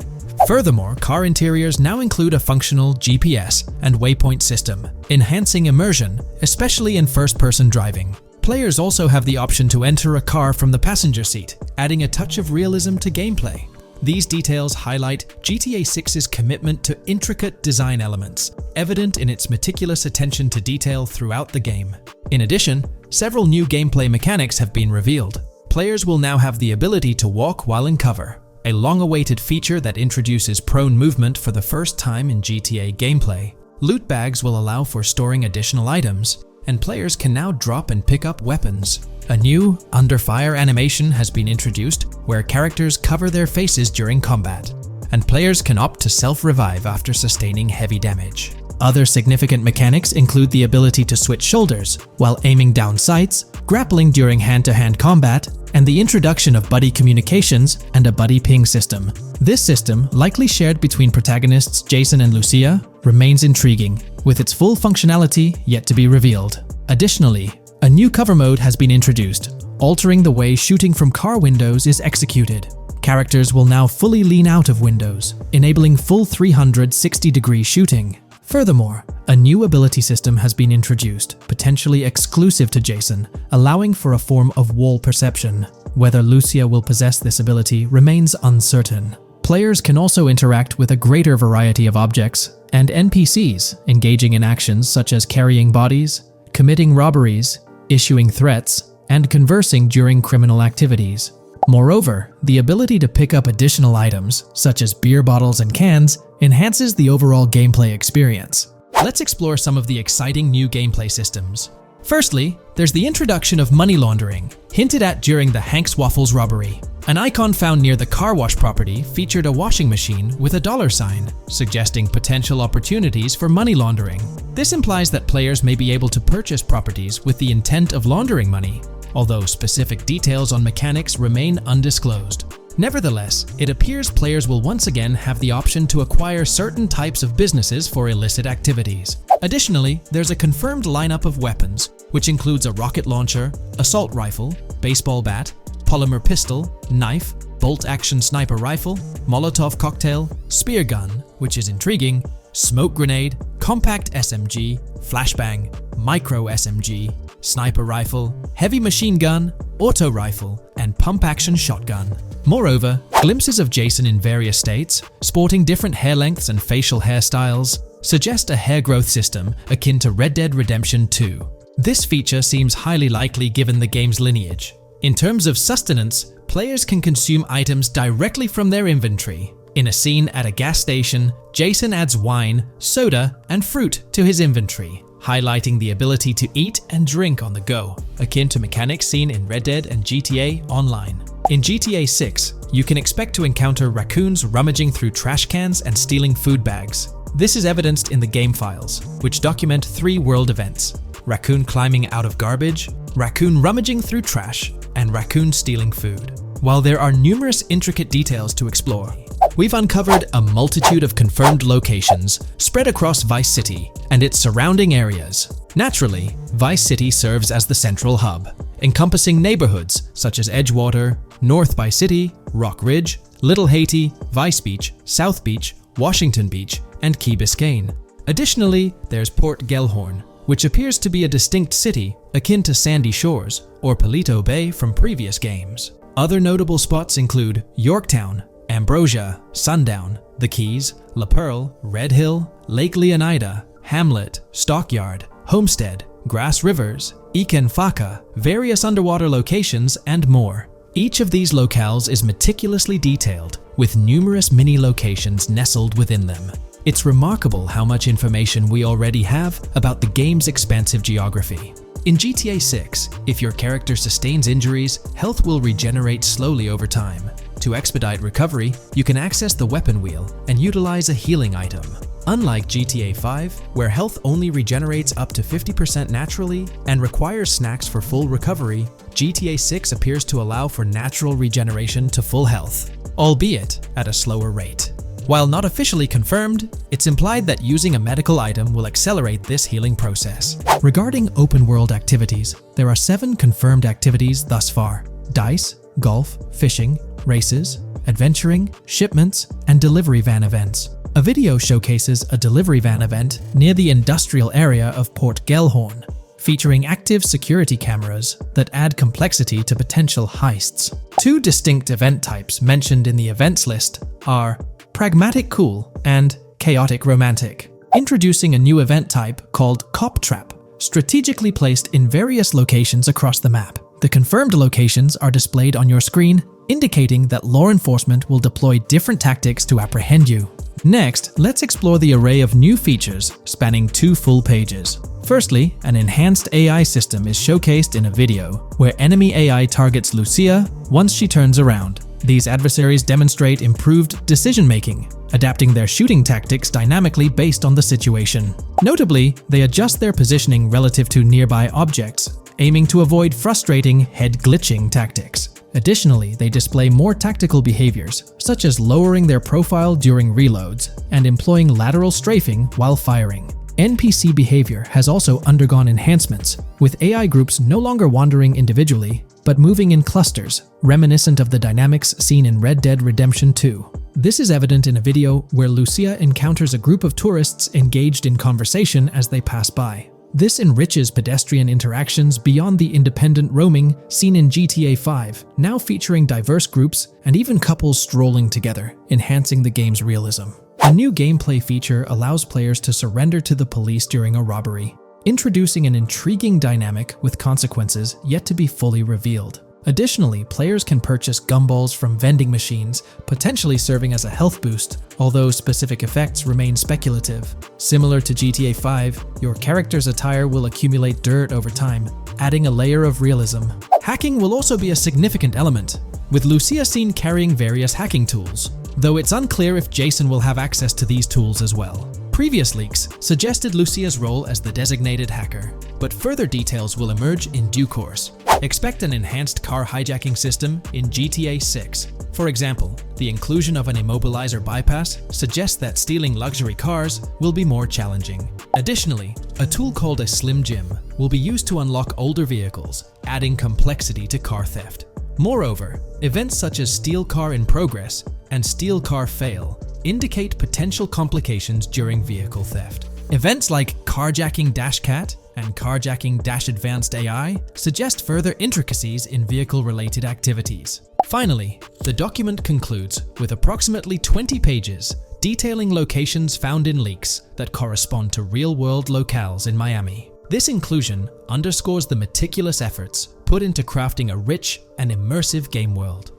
Furthermore, car interiors now include a functional GPS and waypoint system, enhancing immersion, especially in first-person driving. Players also have the option to enter a car from the passenger seat, adding a touch of realism to gameplay. These details highlight GTA 6's commitment to intricate design elements, evident in its meticulous attention to detail throughout the game. In addition, several new gameplay mechanics have been revealed. Players will now have the ability to walk while in cover, a long-awaited feature that introduces prone movement for the first time in GTA gameplay. Loot bags will allow for storing additional items, and players can now drop and pick up weapons. A new under fire animation has been introduced where characters cover their faces during combat, and players can opt to self-revive after sustaining heavy damage. Other significant mechanics include the ability to switch shoulders while aiming down sights, grappling during hand-to-hand combat, and the introduction of buddy communications and a buddy ping system. This system, likely shared between protagonists Jason and Lucia, remains intriguing, with its full functionality yet to be revealed. Additionally, a new cover mode has been introduced, altering the way shooting from car windows is executed. Characters will now fully lean out of windows, enabling full 360-degree shooting. Furthermore, a new ability system has been introduced, potentially exclusive to Jason, allowing for a form of wall perception. Whether Lucia will possess this ability remains uncertain. Players can also interact with a greater variety of objects and NPCs, engaging in actions such as carrying bodies, committing robberies, issuing threats, and conversing during criminal activities. Moreover, the ability to pick up additional items, such as beer bottles and cans, enhances the overall gameplay experience. Let's explore some of the exciting new gameplay systems. Firstly, there's the introduction of money laundering, hinted at during the Hank's Waffles robbery. An icon found near the car wash property featured a washing machine with a $sign, suggesting potential opportunities for money laundering. This implies that players may be able to purchase properties with the intent of laundering money, although specific details on mechanics remain undisclosed. Nevertheless, it appears players will once again have the option to acquire certain types of businesses for illicit activities. Additionally, there's a confirmed lineup of weapons, which includes a rocket launcher, assault rifle, baseball bat, polymer pistol, knife, bolt-action sniper rifle, Molotov cocktail, spear gun, which is intriguing, smoke grenade, compact SMG, flashbang, micro SMG, sniper rifle, heavy machine gun, auto rifle, and pump-action shotgun. Moreover, glimpses of Jason in various states, sporting different hair lengths and facial hairstyles, suggest a hair growth system akin to Red Dead Redemption 2. This feature seems highly likely given the game's lineage. In terms of sustenance, players can consume items directly from their inventory. In a scene at a gas station, Jason adds wine, soda, and fruit to his inventory, highlighting the ability to eat and drink on the go, akin to mechanics seen in Red Dead and GTA Online. In GTA 6, you can expect to encounter raccoons rummaging through trash cans and stealing food bags. This is evidenced in the game files, which document 3 world events: raccoon climbing out of garbage, raccoon rummaging through trash, and raccoon stealing food. While there are numerous intricate details to explore, we've uncovered a multitude of confirmed locations spread across Vice City and its surrounding areas. Naturally, Vice City serves as the central hub, encompassing neighborhoods such as Edgewater, North Vice City, Rock Ridge, Little Haiti, Vice Beach, South Beach, Washington Beach, and Key Biscayne. Additionally, there's Port Gellhorn, which appears to be a distinct city akin to Sandy Shores or Palito Bay from previous games. Other notable spots include Yorktown, Ambrosia, Sundown, The Keys, La Pearl, Red Hill, Lake Leonida, Hamlet, Stockyard, Homestead, Grass Rivers, Ikenfaka, various underwater locations, and more. Each of these locales is meticulously detailed, with numerous mini locations nestled within them. It's remarkable how much information we already have about the game's expansive geography. In GTA 6, if your character sustains injuries, health will regenerate slowly over time. To expedite recovery, you can access the weapon wheel and utilize a healing item. Unlike GTA 5, where health only regenerates up to 50% naturally and requires snacks for full recovery, GTA 6 appears to allow for natural regeneration to full health, albeit at a slower rate. While not officially confirmed, it's implied that using a medical item will accelerate this healing process. Regarding open-world activities, there are 7 confirmed activities thus far: dice, golf, fishing, races, adventuring, shipments, and delivery van events. A video showcases a delivery van event near the industrial area of Port Gellhorn, featuring active security cameras that add complexity to potential heists. 2 distinct event types mentioned in the events list are Pragmatic Cool and Chaotic Romantic, introducing a new event type called Cop Trap, strategically placed in various locations across the map. The confirmed locations are displayed on your screen, indicating that law enforcement will deploy different tactics to apprehend you. Next, let's explore the array of new features spanning 2 full pages. Firstly, an enhanced AI system is showcased in a video, where enemy AI targets Lucia once she turns around. These adversaries demonstrate improved decision-making, adapting their shooting tactics dynamically based on the situation. Notably, they adjust their positioning relative to nearby objects, aiming to avoid frustrating head-glitching tactics. Additionally, they display more tactical behaviors, such as lowering their profile during reloads and employing lateral strafing while firing. NPC behavior has also undergone enhancements, with AI groups no longer wandering individually, but moving in clusters, reminiscent of the dynamics seen in Red Dead Redemption 2. This is evident in a video where Lucia encounters a group of tourists engaged in conversation as they pass by. This enriches pedestrian interactions beyond the independent roaming seen in GTA 5, now featuring diverse groups and even couples strolling together, enhancing the game's realism. A new gameplay feature allows players to surrender to the police during a robbery, introducing an intriguing dynamic with consequences yet to be fully revealed. Additionally, players can purchase gumballs from vending machines, potentially serving as a health boost, although specific effects remain speculative. Similar to GTA 5, your character's attire will accumulate dirt over time, adding a layer of realism. Hacking will also be a significant element, with Lucia seen carrying various hacking tools, though it's unclear if Jason will have access to these tools as well. Previous leaks suggested Lucia's role as the designated hacker, but further details will emerge in due course. Expect an enhanced car hijacking system in GTA 6. For example, the inclusion of an immobilizer bypass suggests that stealing luxury cars will be more challenging. Additionally, a tool called a Slim Jim will be used to unlock older vehicles, adding complexity to car theft. Moreover, events such as Steal Car in Progress and Steal Car Fail indicate potential complications during vehicle theft. Events like Carjacking Cat and Carjacking Advanced AI suggest further intricacies in vehicle-related activities. Finally, the document concludes with approximately 20 pages detailing locations found in leaks that correspond to real-world locales in Miami. This inclusion underscores the meticulous efforts put into crafting a rich and immersive game world.